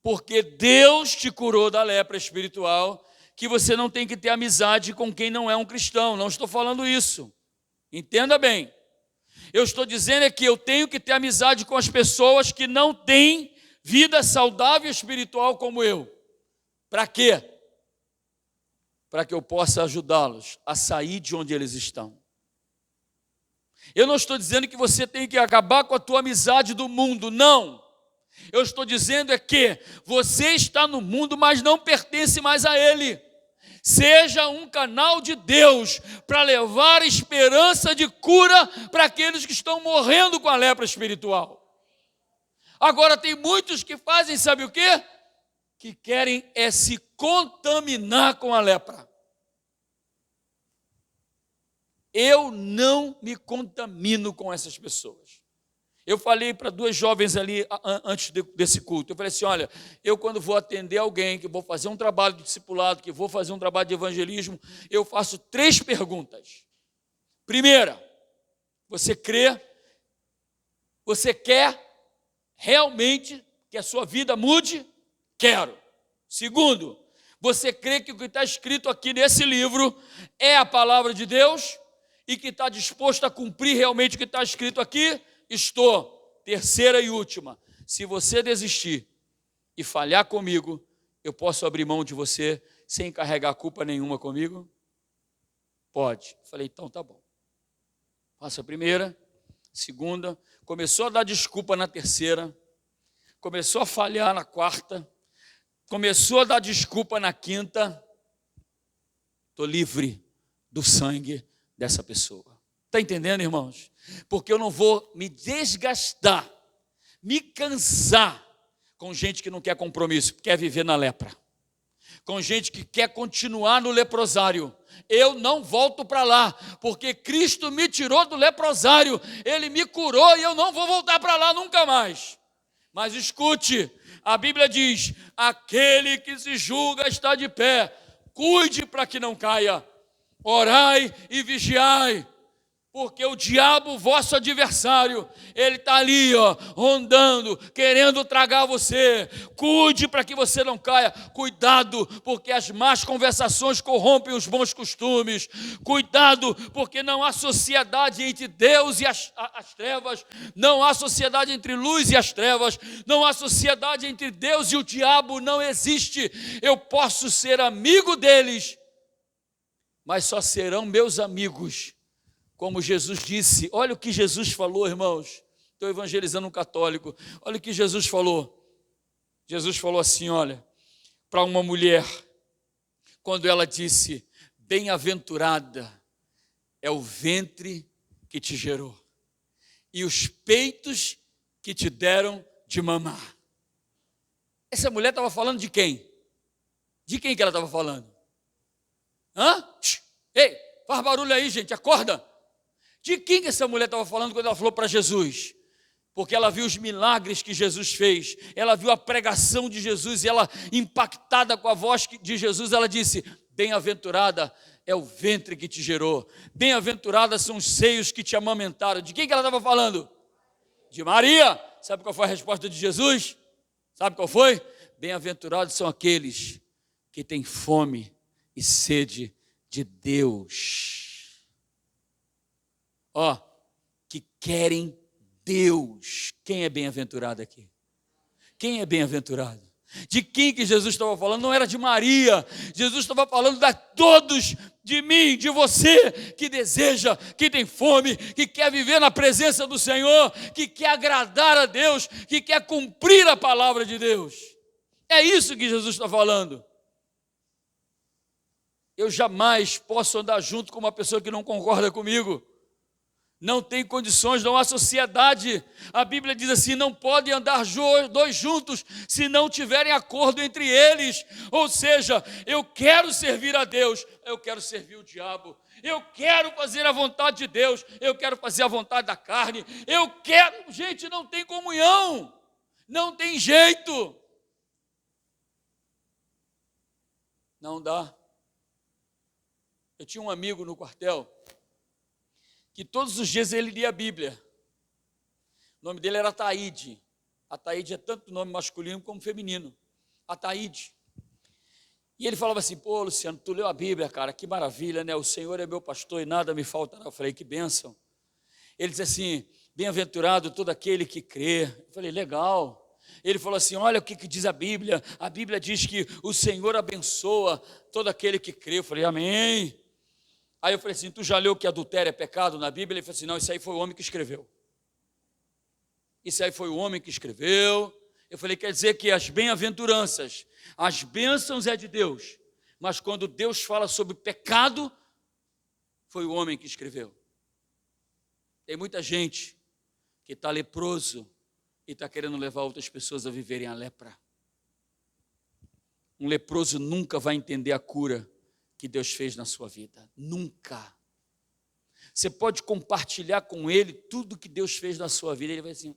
porque Deus te curou da lepra espiritual, que você não tem que ter amizade com quem não é um cristão. Não estou falando isso. Entenda bem. Eu estou dizendo é que eu tenho que ter amizade com as pessoas que não têm vida saudável espiritual como eu. Para quê? Para que eu possa ajudá-los a sair de onde eles estão. Eu não estou dizendo que você tem que acabar com a tua amizade do mundo, não. Eu estou dizendo é que você está no mundo, mas não pertence mais a ele. Seja um canal de Deus para levar esperança de cura para aqueles que estão morrendo com a lepra espiritual. Agora tem muitos que fazem, sabe o quê? Que querem é se contaminar com a lepra. Eu não me contamino com essas pessoas. Eu falei para duas jovens ali antes desse culto, eu falei assim, olha, eu quando vou atender alguém, que vou fazer um trabalho de discipulado, que vou fazer um trabalho de evangelismo, eu faço 3 perguntas. Primeira, você crê? Você quer realmente que a sua vida mude? Quero. Segundo, você crê que o que está escrito aqui nesse livro é a palavra de Deus e que está disposto a cumprir realmente o que está escrito aqui? Estou. Terceira e última, se você desistir e falhar comigo, eu posso abrir mão de você sem carregar culpa nenhuma comigo? Pode. Falei, então tá bom. Faça a primeira, segunda, começou a dar desculpa na terceira, começou a falhar na quarta, começou a dar desculpa na quinta, estou livre do sangue dessa pessoa. Está entendendo, irmãos? Porque eu não vou me desgastar, me cansar com gente que não quer compromisso, quer viver na lepra, com gente que quer continuar no leprosário. Eu não volto para lá, porque Cristo me tirou do leprosário, Ele me curou e eu não vou voltar para lá nunca mais. Mas escute, a Bíblia diz, aquele que se julga está de pé, cuide para que não caia, orai e vigiai, porque o diabo, vosso adversário, ele está ali, rondando, querendo tragar você. Cuide para que você não caia. Cuidado, porque as más conversações corrompem os bons costumes. Cuidado, porque não há sociedade entre Deus e as trevas. Não há sociedade entre luz e as trevas. Não há sociedade entre Deus e o diabo. Não existe. Eu posso ser amigo deles, mas só serão meus amigos como Jesus disse. Olha o que Jesus falou, irmãos. Estou evangelizando um católico. Olha o que Jesus falou. Jesus falou assim, olha, para uma mulher, quando ela disse, bem-aventurada é o ventre que te gerou e os peitos que te deram de mamar. Essa mulher estava falando de quem? De quem que ela estava falando? Ei, faz barulho aí, gente, acorda. De quem que essa mulher estava falando quando ela falou para Jesus? Porque ela viu os milagres que Jesus fez, ela viu a pregação de Jesus e ela, impactada com a voz de Jesus, ela disse, bem-aventurada é o ventre que te gerou, bem-aventuradas são os seios que te amamentaram. De quem que ela estava falando? De Maria. Sabe qual foi a resposta de Jesus? Sabe qual foi? Bem-aventurados são aqueles que têm fome e sede de Deus. Que querem Deus. Quem é bem-aventurado aqui? Quem é bem-aventurado? De quem que Jesus estava falando? Não era de Maria. Jesus estava falando de todos, de mim, de você, que deseja, que tem fome, que quer viver na presença do Senhor, que quer agradar a Deus, que quer cumprir a palavra de Deus. É isso que Jesus está falando. Eu jamais posso andar junto com uma pessoa que não concorda comigo. Não tem condições, não há sociedade. A Bíblia diz assim, não podem andar dois juntos se não tiverem acordo entre eles. Ou seja, eu quero servir a Deus, eu quero servir o diabo. Eu quero fazer a vontade de Deus, eu quero fazer a vontade da carne. Eu quero, gente, não tem comunhão, não tem jeito. Não dá. Eu tinha um amigo no quartel, que todos os dias ele lia a Bíblia. O nome dele era Ataíde. Ataíde é tanto nome masculino como feminino. Ataíde. E ele falava assim, pô, Luciano, tu leu a Bíblia, cara, que maravilha, né? O Senhor é meu pastor e nada me faltará. Eu falei, que bênção. Ele disse assim, bem-aventurado todo aquele que crê. Eu falei, legal. Ele falou assim, olha o que diz a Bíblia diz que o Senhor abençoa todo aquele que crê. Eu falei, amém. Aí eu falei assim, tu já leu que adultério é pecado na Bíblia? Ele falou assim, não, isso aí foi o homem que escreveu. Isso aí foi o homem que escreveu. Eu falei, quer dizer que as bem-aventuranças, as bênçãos é de Deus, mas quando Deus fala sobre pecado, foi o homem que escreveu. Tem muita gente que está leproso e está querendo levar outras pessoas a viverem a lepra. Um leproso nunca vai entender a cura que Deus fez na sua vida. Nunca. Você pode compartilhar com ele tudo que Deus fez na sua vida, ele vai assim,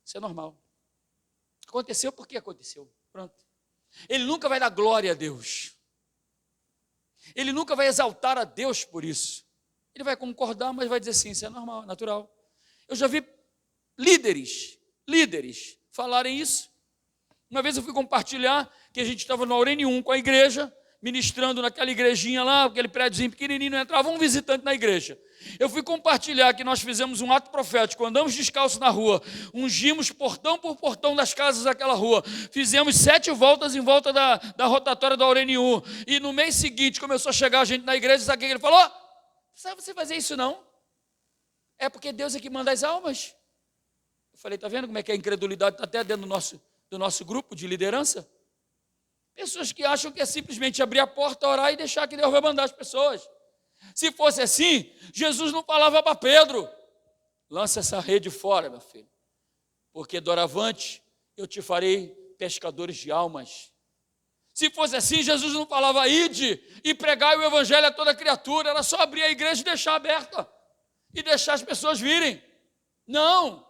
isso é normal. Aconteceu porque aconteceu. Pronto. Ele nunca vai dar glória a Deus. Ele nunca vai exaltar a Deus por isso. Ele vai concordar, mas vai dizer assim, isso é normal, natural. Eu já vi líderes falarem isso. Uma vez eu fui compartilhar que a gente estava no Aurênio 1 com a igreja, ministrando naquela igrejinha lá, aquele prédiozinho pequenininho, entrava um visitante na igreja. Eu fui compartilhar que nós fizemos um ato profético, andamos descalços na rua, ungimos portão por portão das casas daquela rua, fizemos 7 voltas em volta da rotatória da Aurênio 1, e no mês seguinte começou a chegar a gente na igreja, sabe o que ele falou? Sabe você fazer isso não? É porque Deus é que manda as almas. Eu falei, está vendo como é que a incredulidade está até dentro do nosso grupo de liderança? Pessoas que acham que é simplesmente abrir a porta, orar e deixar que Deus vai mandar as pessoas. Se fosse assim, Jesus não falava para Pedro, lança essa rede fora, meu filho, porque doravante eu te farei pescadores de almas. Se fosse assim, Jesus não falava, ide e pregai o evangelho a toda criatura, era só abrir a igreja e deixar aberta, e deixar as pessoas virem. Não.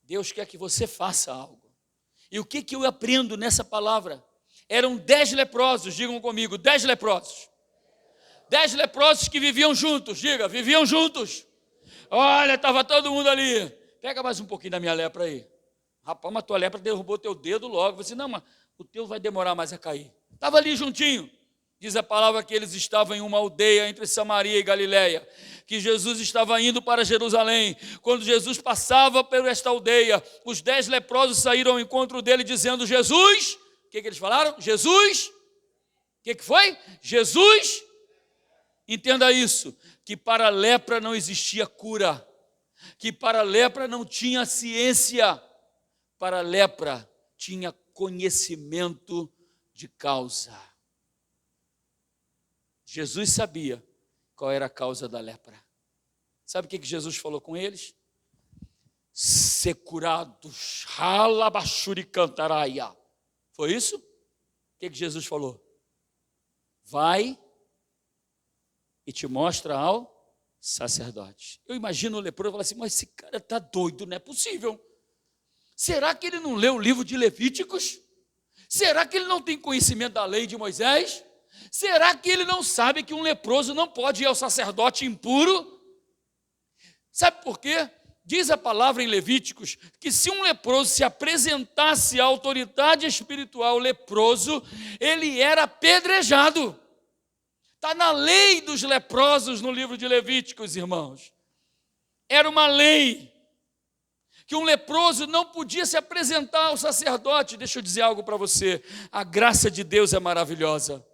Deus quer que você faça algo. E o que eu aprendo nessa palavra? Eram 10 leprosos, digam comigo, 10 leprosos. 10 leprosos que viviam juntos, diga, viviam juntos. Olha, estava todo mundo ali. Pega mais um pouquinho da minha lepra aí. Rapaz, mas tua lepra derrubou teu dedo logo. Eu disse, não, mas o teu vai demorar mais a cair. Estava ali juntinho. Diz a palavra que eles estavam em uma aldeia entre Samaria e Galiléia, que Jesus estava indo para Jerusalém. Quando Jesus passava por esta aldeia, os 10 leprosos saíram ao encontro dele dizendo, Jesus, o que eles falaram? Jesus, o que foi? Jesus, entenda isso, que para a lepra não existia cura, que para a lepra não tinha ciência, para a lepra tinha conhecimento de causa. Jesus sabia qual era a causa da lepra. Sabe o que Jesus falou com eles? Ser curados, ralabachuri cantaraia. Foi isso? O que Jesus falou? Vai e te mostra ao sacerdote. Eu imagino o leproso falar assim, mas esse cara está doido, não é possível. Será que ele não leu o livro de Levíticos? Será que ele não tem conhecimento da lei de Moisés? Será que ele não sabe que um leproso não pode ir ao sacerdote impuro? Sabe por quê? Diz a palavra em Levíticos que se um leproso se apresentasse à autoridade espiritual leproso, ele era apedrejado. Está na lei dos leprosos no livro de Levíticos, irmãos. Era uma lei que um leproso não podia se apresentar ao sacerdote. Deixa eu dizer algo para você, a graça de Deus é maravilhosa.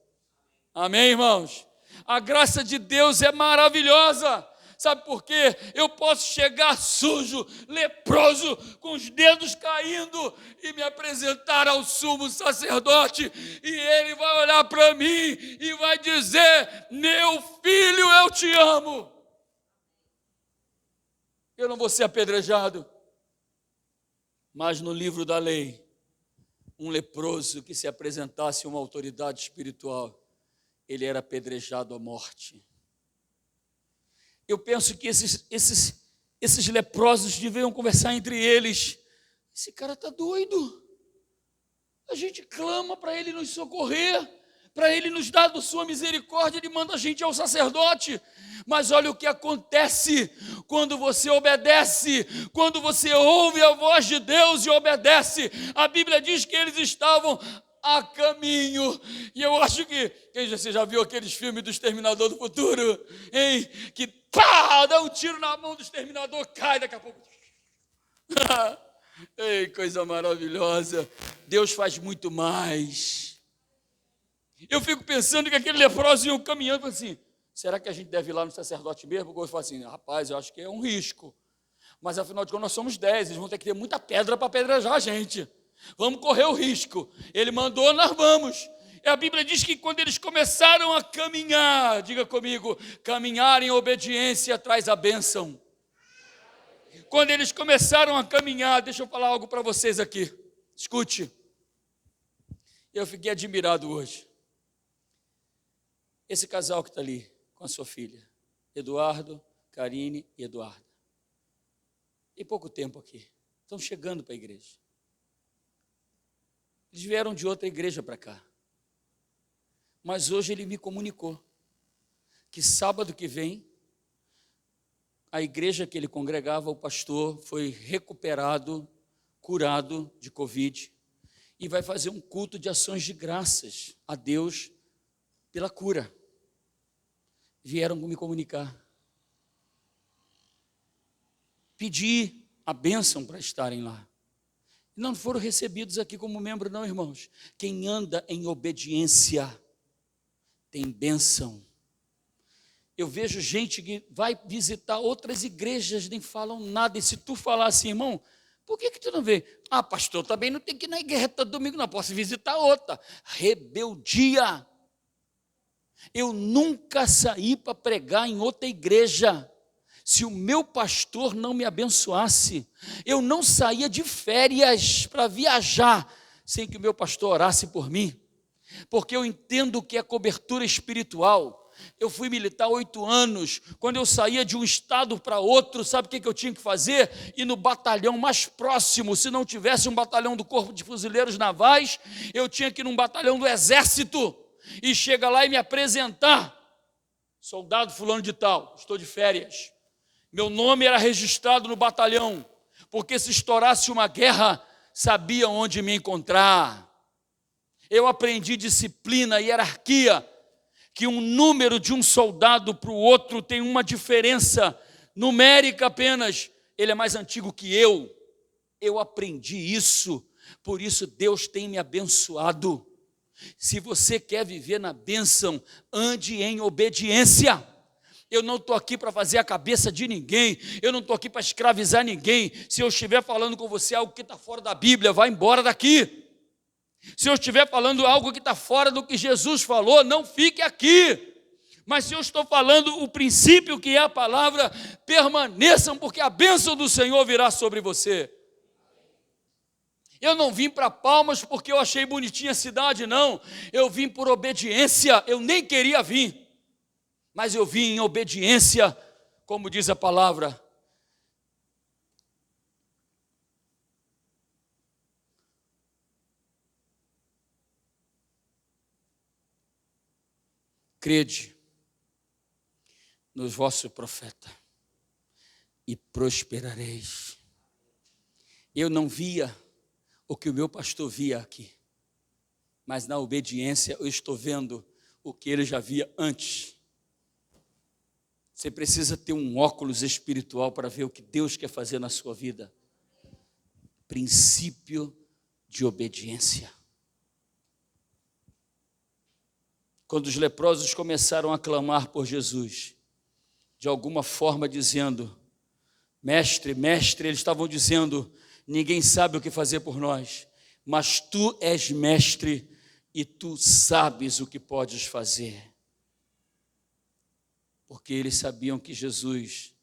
Amém, irmãos? A graça de Deus é maravilhosa. Sabe por quê? Eu posso chegar sujo, leproso, com os dedos caindo e me apresentar ao sumo sacerdote, e ele vai olhar para mim e vai dizer: meu filho, eu te amo. Eu não vou ser apedrejado. Mas no livro da lei, um leproso que se apresentasse a uma autoridade espiritual, ele era apedrejado à morte. Eu penso que esses leprosos deviam conversar entre eles. Esse cara está doido. A gente clama para ele nos socorrer, para ele nos dar da sua misericórdia, ele manda a gente ao sacerdote. Mas olha o que acontece quando você obedece, quando você ouve a voz de Deus e obedece. A Bíblia diz que eles estavam a caminho, e eu acho que, você já viu aqueles filmes do Exterminador do Futuro, hein? Que pá, dá um tiro na mão do exterminador, cai daqui a pouco. Ei, coisa maravilhosa. Deus faz muito mais. Eu fico pensando que aquele leproso ia caminhando assim: será que a gente deve ir lá no sacerdote mesmo? O Gosto fala assim: rapaz, eu acho que é um risco, mas afinal de contas nós somos 10, eles vão ter que ter muita pedra para apedrejar a gente. Vamos correr o risco. Ele mandou, nós vamos. E a Bíblia diz que quando eles começaram a caminhar, diga comigo, caminhar em obediência traz a bênção. Quando eles começaram a caminhar, deixa eu falar algo para vocês aqui, escute. Eu fiquei admirado hoje. Esse casal que está ali com a sua filha, Eduardo, Karine e Eduarda, tem pouco tempo aqui, estão chegando para a igreja. Eles vieram de outra igreja para cá. Mas hoje ele me comunicou que sábado que vem, a igreja que ele congregava, o pastor foi recuperado, curado de Covid, e vai fazer um culto de ações de graças a Deus pela cura. Vieram me comunicar. Pedi a bênção para estarem lá. Não foram recebidos aqui como membro, não, irmãos. Quem anda em obediência tem bênção. Eu vejo gente que vai visitar outras igrejas, nem falam nada. E se tu falar assim, irmão, por que tu não vê? Ah, pastor, também não tem que ir na igreja todo domingo, não, posso visitar outra. Rebeldia. Eu nunca saí para pregar em outra igreja se o meu pastor não me abençoasse. Eu não saía de férias para viajar sem que o meu pastor orasse por mim, porque eu entendo que é cobertura espiritual. Eu fui militar 8 anos, quando eu saía de um estado para outro, sabe o que eu tinha que fazer? Ir no batalhão mais próximo. Se não tivesse um batalhão do Corpo de Fuzileiros Navais, eu tinha que ir num batalhão do Exército, e chega lá e me apresentar: soldado fulano de tal, estou de férias. Meu nome era registrado no batalhão, porque se estourasse uma guerra, sabia onde me encontrar. Eu aprendi disciplina e hierarquia, que um número de um soldado para o outro tem uma diferença numérica apenas. Ele é mais antigo que eu. Eu aprendi isso, por isso Deus tem me abençoado. Se você quer viver na bênção, ande em obediência. Eu não estou aqui para fazer a cabeça de ninguém, eu não estou aqui para escravizar ninguém. Se eu estiver falando com você algo que está fora da Bíblia, vá embora daqui. Se eu estiver falando algo que está fora do que Jesus falou, não fique aqui. Mas se eu estou falando o princípio que é a palavra, permaneçam, porque a bênção do Senhor virá sobre você. Eu não vim para Palmas porque eu achei bonitinha a cidade, não. Eu vim por obediência, eu nem queria vir. Mas eu vim em obediência, como diz a palavra. Crede no vosso profeta e prosperareis. Eu não via o que o meu pastor via aqui, mas na obediência eu estou vendo o que ele já via antes. Você precisa ter um óculos espiritual para ver o que Deus quer fazer na sua vida. Princípio de obediência. Quando os leprosos começaram a clamar por Jesus, de alguma forma dizendo: mestre, mestre, eles estavam dizendo: ninguém sabe o que fazer por nós, mas tu és mestre e tu sabes o que podes fazer. Porque eles sabiam que Jesus,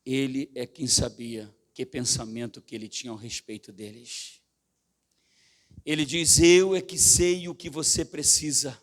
ele é quem sabia que pensamento que ele tinha a respeito deles. Ele diz: eu é que sei o que você precisa,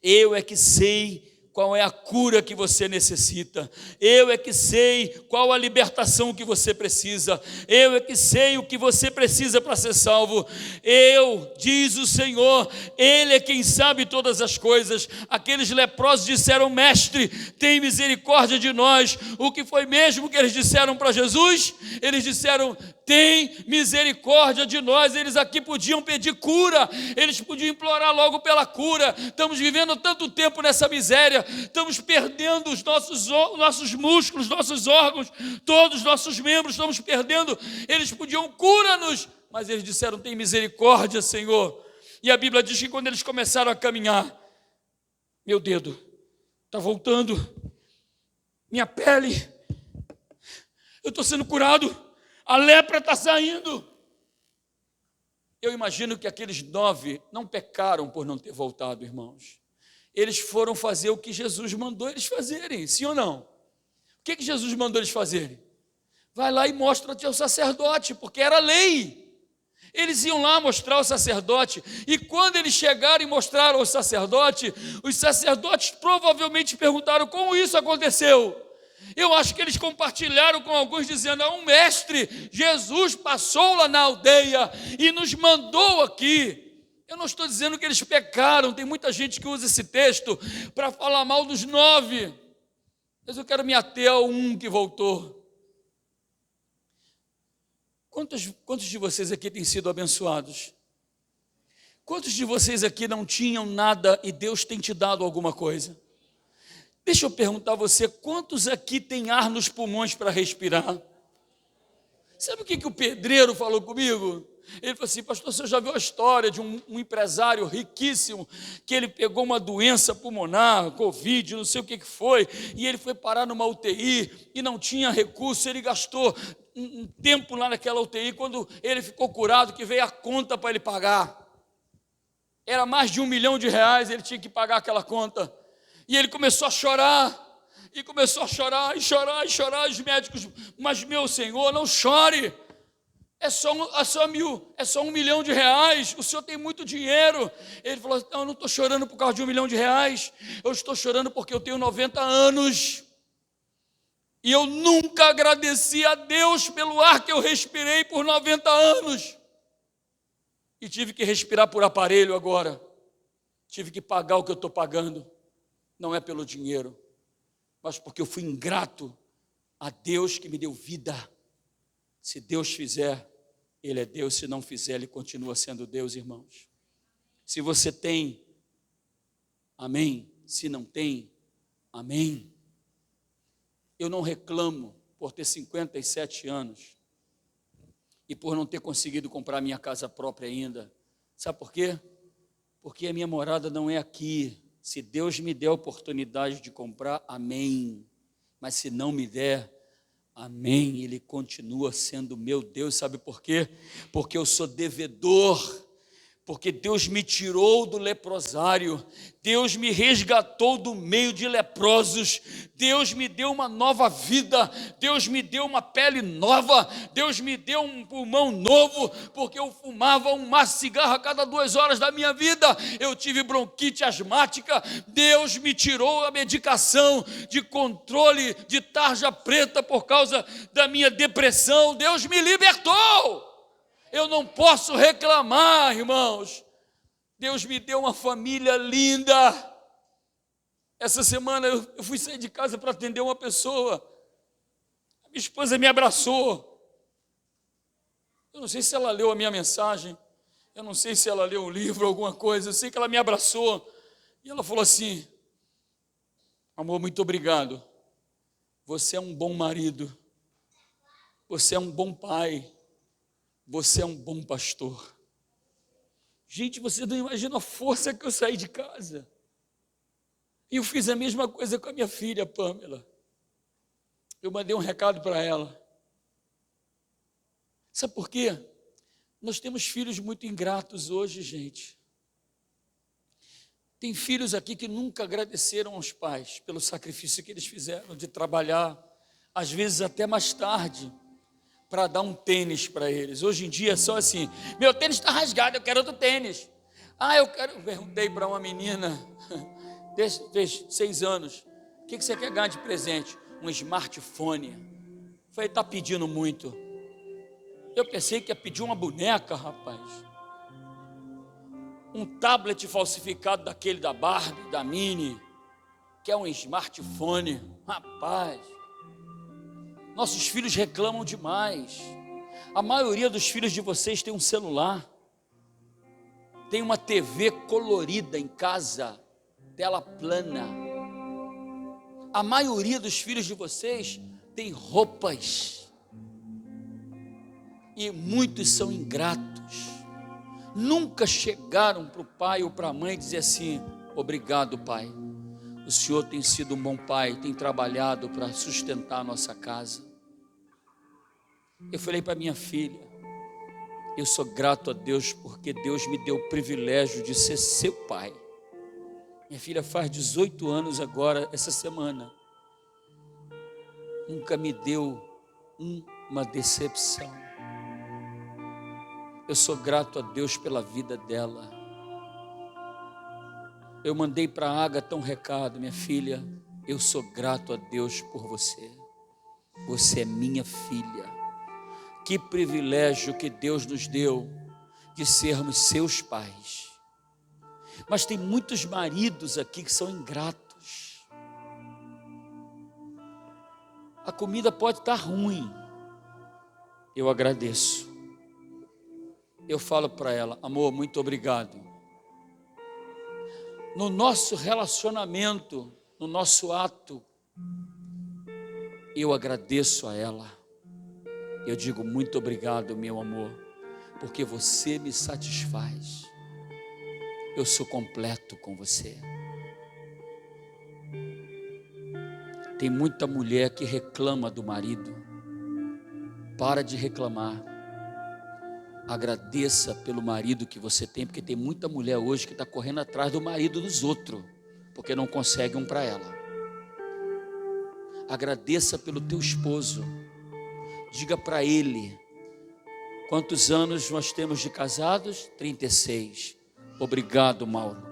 eu é que sei qual é a cura que você necessita, eu é que sei qual a libertação que você precisa, eu é que sei o que você precisa para ser salvo. Eu, diz o Senhor, Ele é quem sabe todas as coisas. Aqueles leprosos disseram: mestre, tem misericórdia de nós. O que foi mesmo que eles disseram para Jesus? Eles disseram: tem misericórdia de nós. Eles aqui podiam pedir cura, eles podiam implorar logo pela cura. Estamos vivendo tanto tempo nessa miséria, estamos perdendo os nossos músculos, nossos órgãos, todos os nossos membros estamos perdendo. Eles podiam: cura-nos, mas eles disseram: tem misericórdia, Senhor. E a Bíblia diz que quando eles começaram a caminhar, meu dedo está voltando, minha pele, eu estou sendo curado, a lepra está saindo. Eu imagino que aqueles 9 não pecaram por não ter voltado, irmãos. Eles foram fazer o que Jesus mandou eles fazerem, sim ou não? O que Jesus mandou eles fazerem? Vai lá e mostra-te ao sacerdote, porque era lei. Eles iam lá mostrar ao sacerdote, e quando eles chegaram e mostraram ao sacerdote, os sacerdotes provavelmente perguntaram: como isso aconteceu? Eu acho que eles compartilharam com alguns, dizendo: um mestre, Jesus passou lá na aldeia e nos mandou aqui. Eu não estou dizendo que eles pecaram, tem muita gente que usa esse texto para falar mal dos 9, mas eu quero me ater ao um que voltou. Quantos de vocês aqui têm sido abençoados? Quantos de vocês aqui não tinham nada e Deus tem te dado alguma coisa? Deixa eu perguntar a você: quantos aqui têm ar nos pulmões para respirar? Sabe o que o pedreiro falou comigo? Ele falou assim: pastor, você já viu a história de um empresário riquíssimo, que ele pegou uma doença pulmonar, Covid, não sei o que foi, e ele foi parar numa UTI e não tinha recurso. Ele gastou um tempo lá naquela UTI. Quando ele ficou curado, que veio a conta para ele pagar, era mais de R$1 milhão, ele tinha que pagar aquela conta. E ele começou a chorar, e começou a chorar, e chorar, e chorar. Os médicos: mas meu Senhor, não chore, é só R$1 milhão, o senhor tem muito dinheiro. Ele falou: não, eu não estou chorando por causa de R$1 milhão, eu estou chorando porque eu tenho 90 anos, e eu nunca agradeci a Deus pelo ar que eu respirei por 90 anos, e tive que respirar por aparelho agora, tive que pagar o que eu estou pagando. Não é pelo dinheiro, mas porque eu fui ingrato a Deus que me deu vida. Se Deus fizer, Ele é Deus; se não fizer, Ele continua sendo Deus, irmãos. Se você tem, amém. Se não tem, amém. Eu não reclamo por ter 57 anos e por não ter conseguido comprar minha casa própria ainda. Sabe por quê? Porque a minha morada não é aqui. Se Deus me der a oportunidade de comprar, amém. Mas se não me der, amém. Ele continua sendo meu Deus. Sabe por quê? Porque eu sou devedor. Porque Deus me tirou do leprosário, Deus me resgatou do meio de leprosos, Deus me deu uma nova vida, Deus me deu uma pele nova, Deus me deu um pulmão novo, porque eu fumava um maço de cigarro a cada 2 horas da minha vida, eu tive bronquite asmática, Deus me tirou a medicação de controle de tarja preta por causa da minha depressão, Deus me libertou. Eu não posso reclamar, irmãos. Deus me deu uma família linda. Essa semana eu fui sair de casa para atender uma pessoa. A minha esposa me abraçou. Eu não sei se ela leu a minha mensagem, eu não sei se ela leu um livro, alguma coisa. Eu sei que ela me abraçou e ela falou assim: amor, muito obrigado. Você é um bom marido. você é um bom pai, você é um bom pastor. Gente, você não imagina a força que eu saí de casa. E eu fiz a mesma coisa com a minha filha, Pamela. Eu mandei um recado para ela. Sabe por quê? Nós temos filhos muito ingratos hoje, gente. Tem filhos aqui que nunca agradeceram aos pais pelo sacrifício que eles fizeram de trabalhar, às vezes até mais tarde, para dar um tênis para eles. Hoje em dia é só assim: meu tênis está rasgado, eu quero outro tênis. Eu perguntei para uma menina, fez 6 anos, o que você quer ganhar de presente? Um smartphone. Falei, está pedindo muito. Eu pensei que ia pedir uma boneca, rapaz. Um tablet falsificado daquele da Barbie, da Mini, que é um smartphone. Rapaz, nossos filhos reclamam demais. A maioria dos filhos de vocês tem um celular, tem uma TV colorida em casa, tela plana. A maioria dos filhos de vocês tem roupas. E muitos são ingratos. Nunca chegaram para o pai ou para a mãe e dizer assim: obrigado, pai. O senhor tem sido um bom pai, tem trabalhado para sustentar a nossa casa. Eu falei para minha filha: eu sou grato a Deus porque Deus me deu o privilégio de ser seu pai. Minha filha faz 18 anos agora, essa semana. Nunca me deu uma decepção. Eu sou grato a Deus pela vida dela. Eu mandei para a Ágata um recado: minha filha, eu sou grato a Deus por você. Você é minha filha. Que privilégio que Deus nos deu de sermos seus pais. Mas tem muitos maridos aqui que são ingratos. A comida pode estar ruim. Eu agradeço. Eu falo para ela: amor, muito obrigado. No nosso relacionamento, no nosso ato, eu agradeço a ela. Eu digo: muito obrigado, meu amor, porque você me satisfaz. Eu sou completo com você. Tem muita mulher que reclama do marido. Para de reclamar. Agradeça pelo marido que você tem, porque tem muita mulher hoje que está correndo atrás do marido dos outros, porque não consegue um para ela. Agradeça pelo teu esposo. Diga para ele: quantos anos nós temos de casados? 36. Obrigado, Mauro,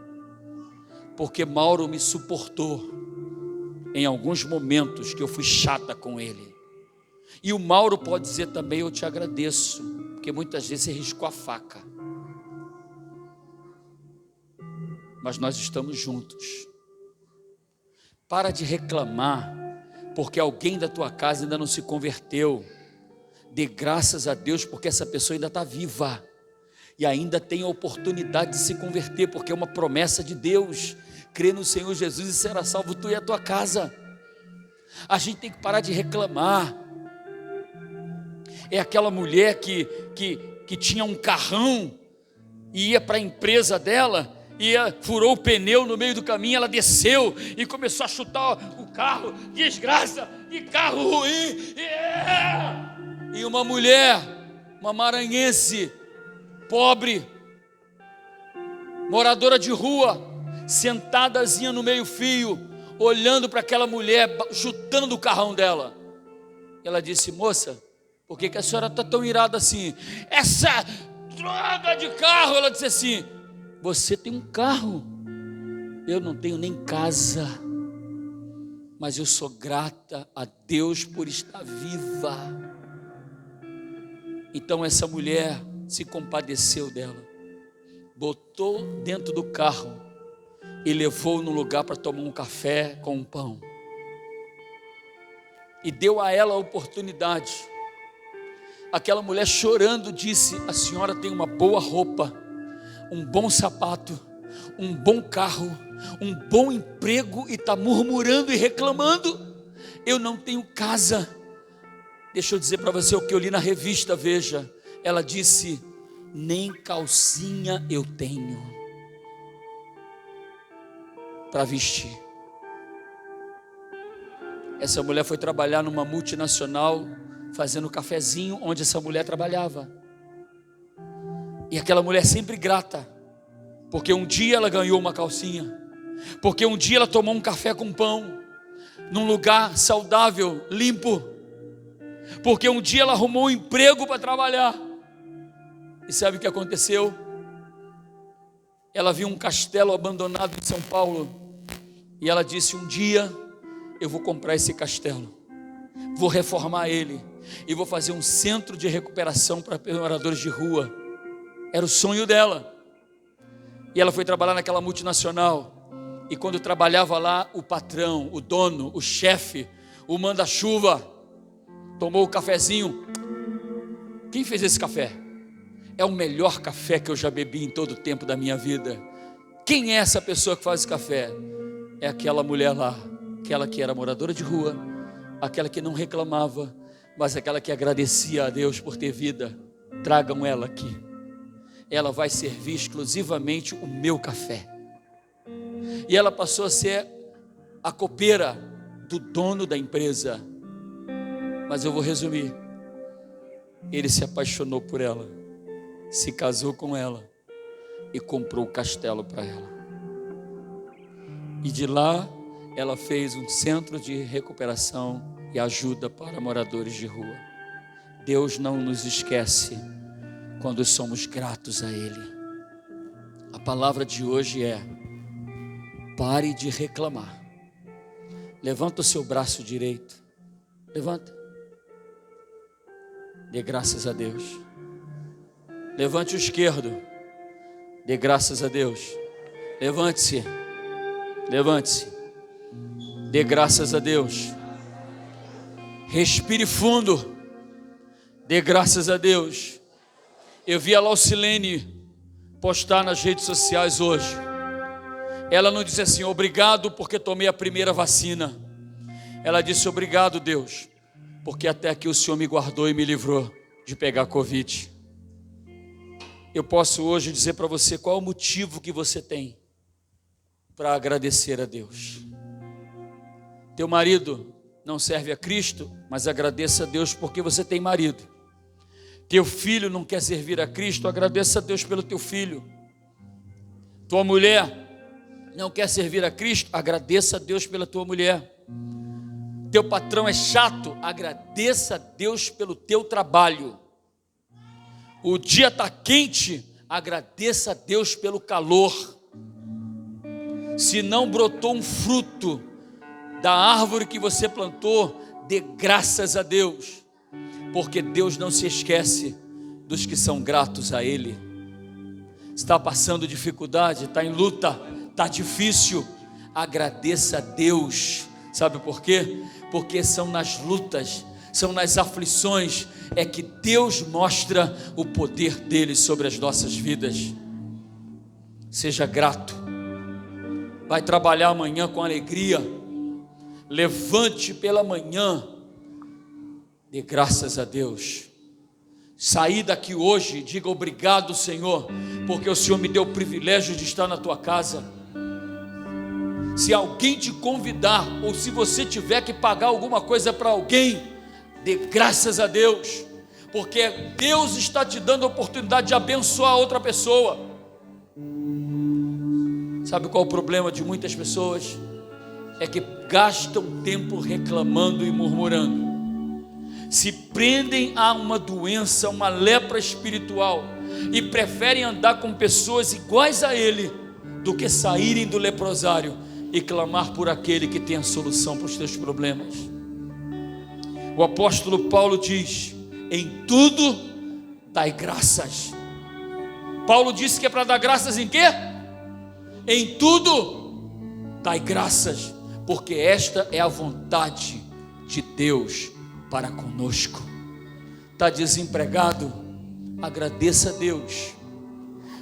porque Mauro me suportou em alguns momentos que eu fui chata com ele. E o Mauro pode dizer também: eu te agradeço, porque muitas vezes você riscou a faca, mas nós estamos juntos. Para de reclamar porque alguém da tua casa ainda não se converteu. Dê graças a Deus porque essa pessoa ainda está viva e ainda tem a oportunidade de se converter, porque é uma promessa de Deus. Crê no Senhor Jesus e será salvo tu e a tua casa. A gente tem que parar de reclamar. É aquela mulher que tinha um carrão e ia para a empresa dela, furou o pneu no meio do caminho, ela desceu e começou a chutar o carro. Desgraça, que carro ruim. E uma mulher, uma maranhense, pobre, moradora de rua, sentadazinha no meio-fio, olhando para aquela mulher chutando o carrão dela. Ela disse: moça, por que a senhora está tão irada assim? Essa droga de carro. Ela disse assim: você tem um carro, eu não tenho nem casa, mas eu sou grata a Deus por estar viva. Então essa mulher se compadeceu dela, botou dentro do carro e levou no lugar para tomar um café com um pão, e deu a ela a oportunidade. Aquela mulher, chorando, disse: a senhora tem uma boa roupa, um bom sapato, um bom carro, um bom emprego, e está murmurando e reclamando: eu não tenho casa. Deixa eu dizer para você o que eu li na revista Veja. Ela disse: nem calcinha eu tenho para vestir. Essa mulher foi trabalhar numa multinacional, fazendo cafezinho onde essa mulher trabalhava. E aquela mulher sempre grata, porque um dia ela ganhou uma calcinha, porque um dia ela tomou um café com pão, num lugar saudável, limpo, porque um dia ela arrumou um emprego para trabalhar. E sabe o que aconteceu? Ela viu um castelo abandonado em São Paulo, e ela disse: um dia eu vou comprar esse castelo, vou reformar ele, e vou fazer um centro de recuperação para moradores de rua. Era o sonho dela. E ela foi trabalhar naquela multinacional, e quando trabalhava lá, o patrão, o dono, o chefe, o manda-chuva, tomou o cafezinho. Quem fez esse café? É o melhor café que eu já bebi em todo o tempo da minha vida. Quem é essa pessoa que faz esse café? É aquela mulher lá, aquela que era moradora de rua, aquela que não reclamava, mas aquela que agradecia a Deus por ter vida. Tragam ela aqui. Ela vai servir exclusivamente o meu café. E ela passou a ser a copeira do dono da empresa. Mas eu vou resumir. Ele se apaixonou por ela, se casou com ela e comprou o castelo para ela. E de lá ela fez um centro de recuperação e ajuda para moradores de rua. Deus não nos esquece quando somos gratos a Ele. A palavra de hoje é: pare de reclamar. Levanta o seu braço direito, levanta, dê graças a Deus. Levante o esquerdo, dê graças a Deus. Levante-se, levante-se, dê graças a Deus. Respire fundo, dê graças a Deus. Eu vi a Laucilene postar nas redes sociais hoje. Ela não disse assim: obrigado porque tomei a primeira vacina. Ela disse: obrigado, Deus, porque até aqui o Senhor me guardou e me livrou de pegar Covid. Eu posso hoje dizer para você qual é o motivo que você tem para agradecer a Deus. Teu marido não serve a Cristo, mas agradeça a Deus porque você tem marido. Teu filho não quer servir a Cristo, agradeça a Deus pelo teu filho. Tua mulher não quer servir a Cristo, agradeça a Deus pela tua mulher. Teu patrão é chato, agradeça a Deus pelo teu trabalho. O dia está quente, agradeça a Deus pelo calor. Se não brotou um fruto da árvore que você plantou, dê graças a Deus, porque Deus não se esquece dos que são gratos a Ele. Está passando dificuldade, está em luta, está difícil, agradeça a Deus. Sabe por quê? Porque são nas lutas, são nas aflições, é que Deus mostra o poder dele sobre as nossas vidas. Seja grato. Vai trabalhar amanhã com alegria. Levante pela manhã, dê graças a Deus. Saí daqui hoje, diga obrigado, Senhor, porque o Senhor me deu o privilégio de estar na tua casa. Se alguém te convidar, ou se você tiver que pagar alguma coisa para alguém, dê graças a Deus, porque Deus está te dando a oportunidade de abençoar outra pessoa. Sabe qual é o problema de muitas pessoas? É que gastam tempo reclamando e murmurando, se prendem a uma doença, uma lepra espiritual, e preferem andar com pessoas iguais a ele, do que saírem do leprosário e clamar por aquele que tem a solução para os teus problemas. O apóstolo Paulo diz: em tudo dai graças. Paulo disse que é para dar graças em quê? Em tudo dai graças, porque esta é a vontade de Deus para conosco. Está desempregado? Agradeça a Deus.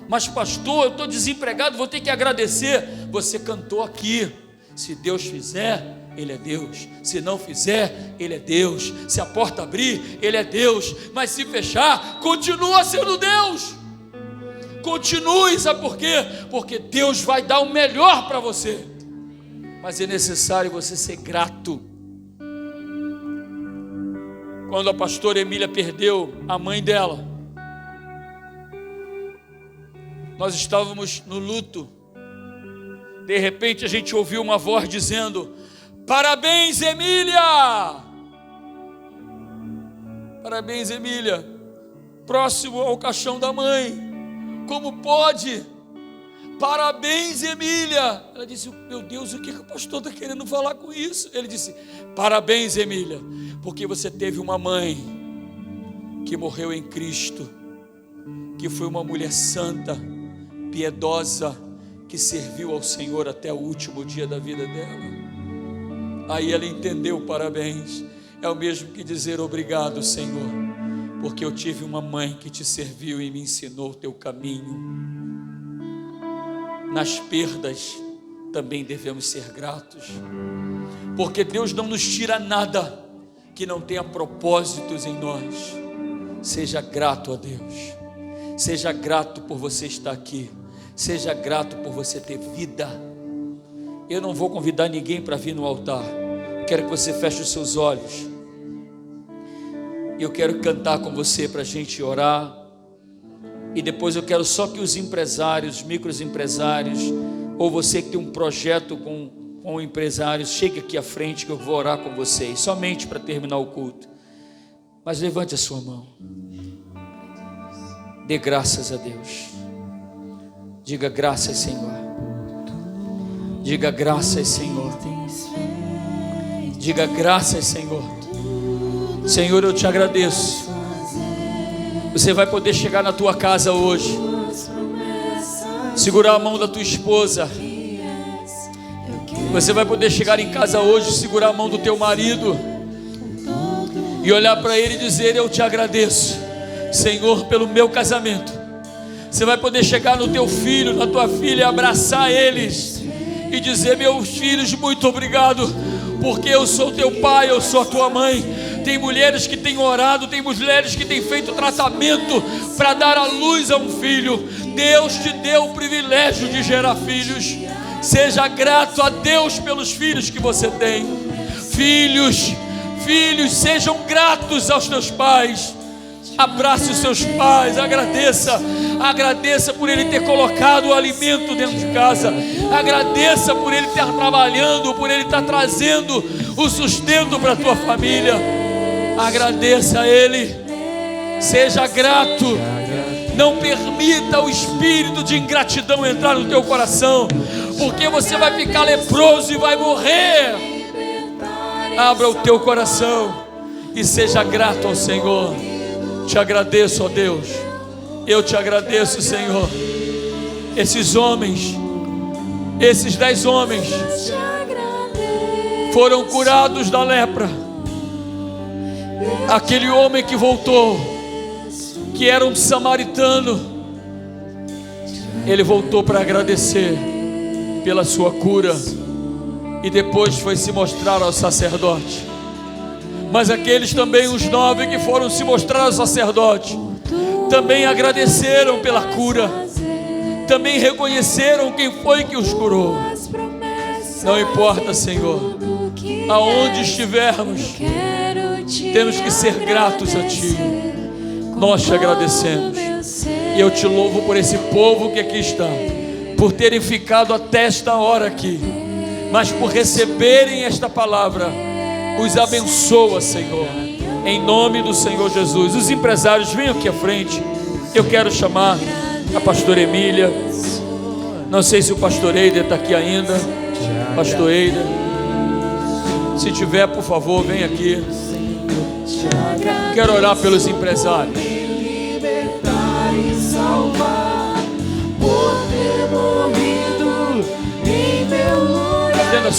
Mas pastor, eu estou desempregado, vou ter que agradecer. Você cantou aqui: se Deus fizer, Ele é Deus. Se não fizer, Ele é Deus. Se a porta abrir, Ele é Deus. Mas se fechar, continua sendo Deus. Continue, sabe por quê? Porque Deus vai dar o melhor para você. Mas é necessário você ser grato. Quando a pastora Emília perdeu a mãe dela, nós estávamos no luto. De repente a gente ouviu uma voz dizendo: parabéns, Emília! Parabéns, Emília! Próximo ao caixão da mãe. Como pode? Parabéns, Emília! Ela disse: meu Deus, o que o pastor está querendo falar com isso? Ele disse: parabéns, Emília, porque você teve uma mãe que morreu em Cristo, que foi uma mulher santa, piedosa, que serviu ao Senhor até o último dia da vida dela. Aí ela entendeu: parabéns. É o mesmo que dizer: obrigado, Senhor, porque eu tive uma mãe que te serviu e me ensinou o teu caminho. Nas perdas também devemos ser gratos, porque Deus não nos tira nada que não tenha propósitos em nós. Seja grato a Deus. Seja grato por você estar aqui. Seja grato por você ter vida. Eu não vou convidar ninguém para vir no altar. Quero que você feche os seus olhos. Eu quero cantar com você para a gente orar. E depois eu quero só que os empresários, microempresários, ou você que tem um projeto com empresários, chegue aqui à frente que eu vou orar com vocês, somente para terminar o culto. Mas levante a sua mão. Dê graças a Deus. Diga: graças, Senhor. Diga: graças, Senhor. Diga: graças, Senhor. Senhor, eu te agradeço. Você vai poder chegar na tua casa hoje, segurar a mão da tua esposa. Você vai poder chegar em casa hoje, segurar a mão do teu marido e olhar para ele e dizer: eu te agradeço, Senhor, pelo meu casamento. Você vai poder chegar no teu filho, na tua filha, e abraçar eles e dizer: meus filhos, muito obrigado, porque eu sou teu pai, eu sou a tua mãe. Tem mulheres que têm orado, tem mulheres que têm feito tratamento para dar à luz a um filho. Deus te deu o privilégio de gerar filhos. Seja grato a Deus pelos filhos que você tem. Filhos, sejam gratos aos teus pais. Abrace os seus pais, agradeça por ele ter colocado o alimento dentro de casa, agradeça por ele estar trabalhando, por ele estar trazendo o sustento para a tua família. Agradeça a ele, seja grato. Não permita o espírito de ingratidão entrar no teu coração, porque você vai ficar leproso e vai morrer. Abra o teu coração e seja grato ao Senhor. Te agradeço, ó Deus. Eu te agradeço, Senhor. Esses homens, esses 10 homens foram curados da lepra. Aquele homem que voltou, que era um samaritano, ele voltou para agradecer pela sua cura e depois foi se mostrar ao sacerdote. Mas aqueles também, os 9 que foram se mostrar ao sacerdote, também agradeceram pela cura, também reconheceram quem foi que os curou. Não importa, Senhor, aonde estivermos, temos que ser gratos a Ti. Nós te agradecemos e eu te louvo por esse povo que aqui está, por terem ficado até esta hora aqui, mas por receberem esta palavra. Os abençoa, Senhor, em nome do Senhor Jesus. Os empresários, venham aqui à frente. Eu quero chamar a pastora Emília. Não sei se o pastor Eider está aqui ainda. Pastor Eider, se tiver, por favor, vem aqui. Quero orar pelos empresários.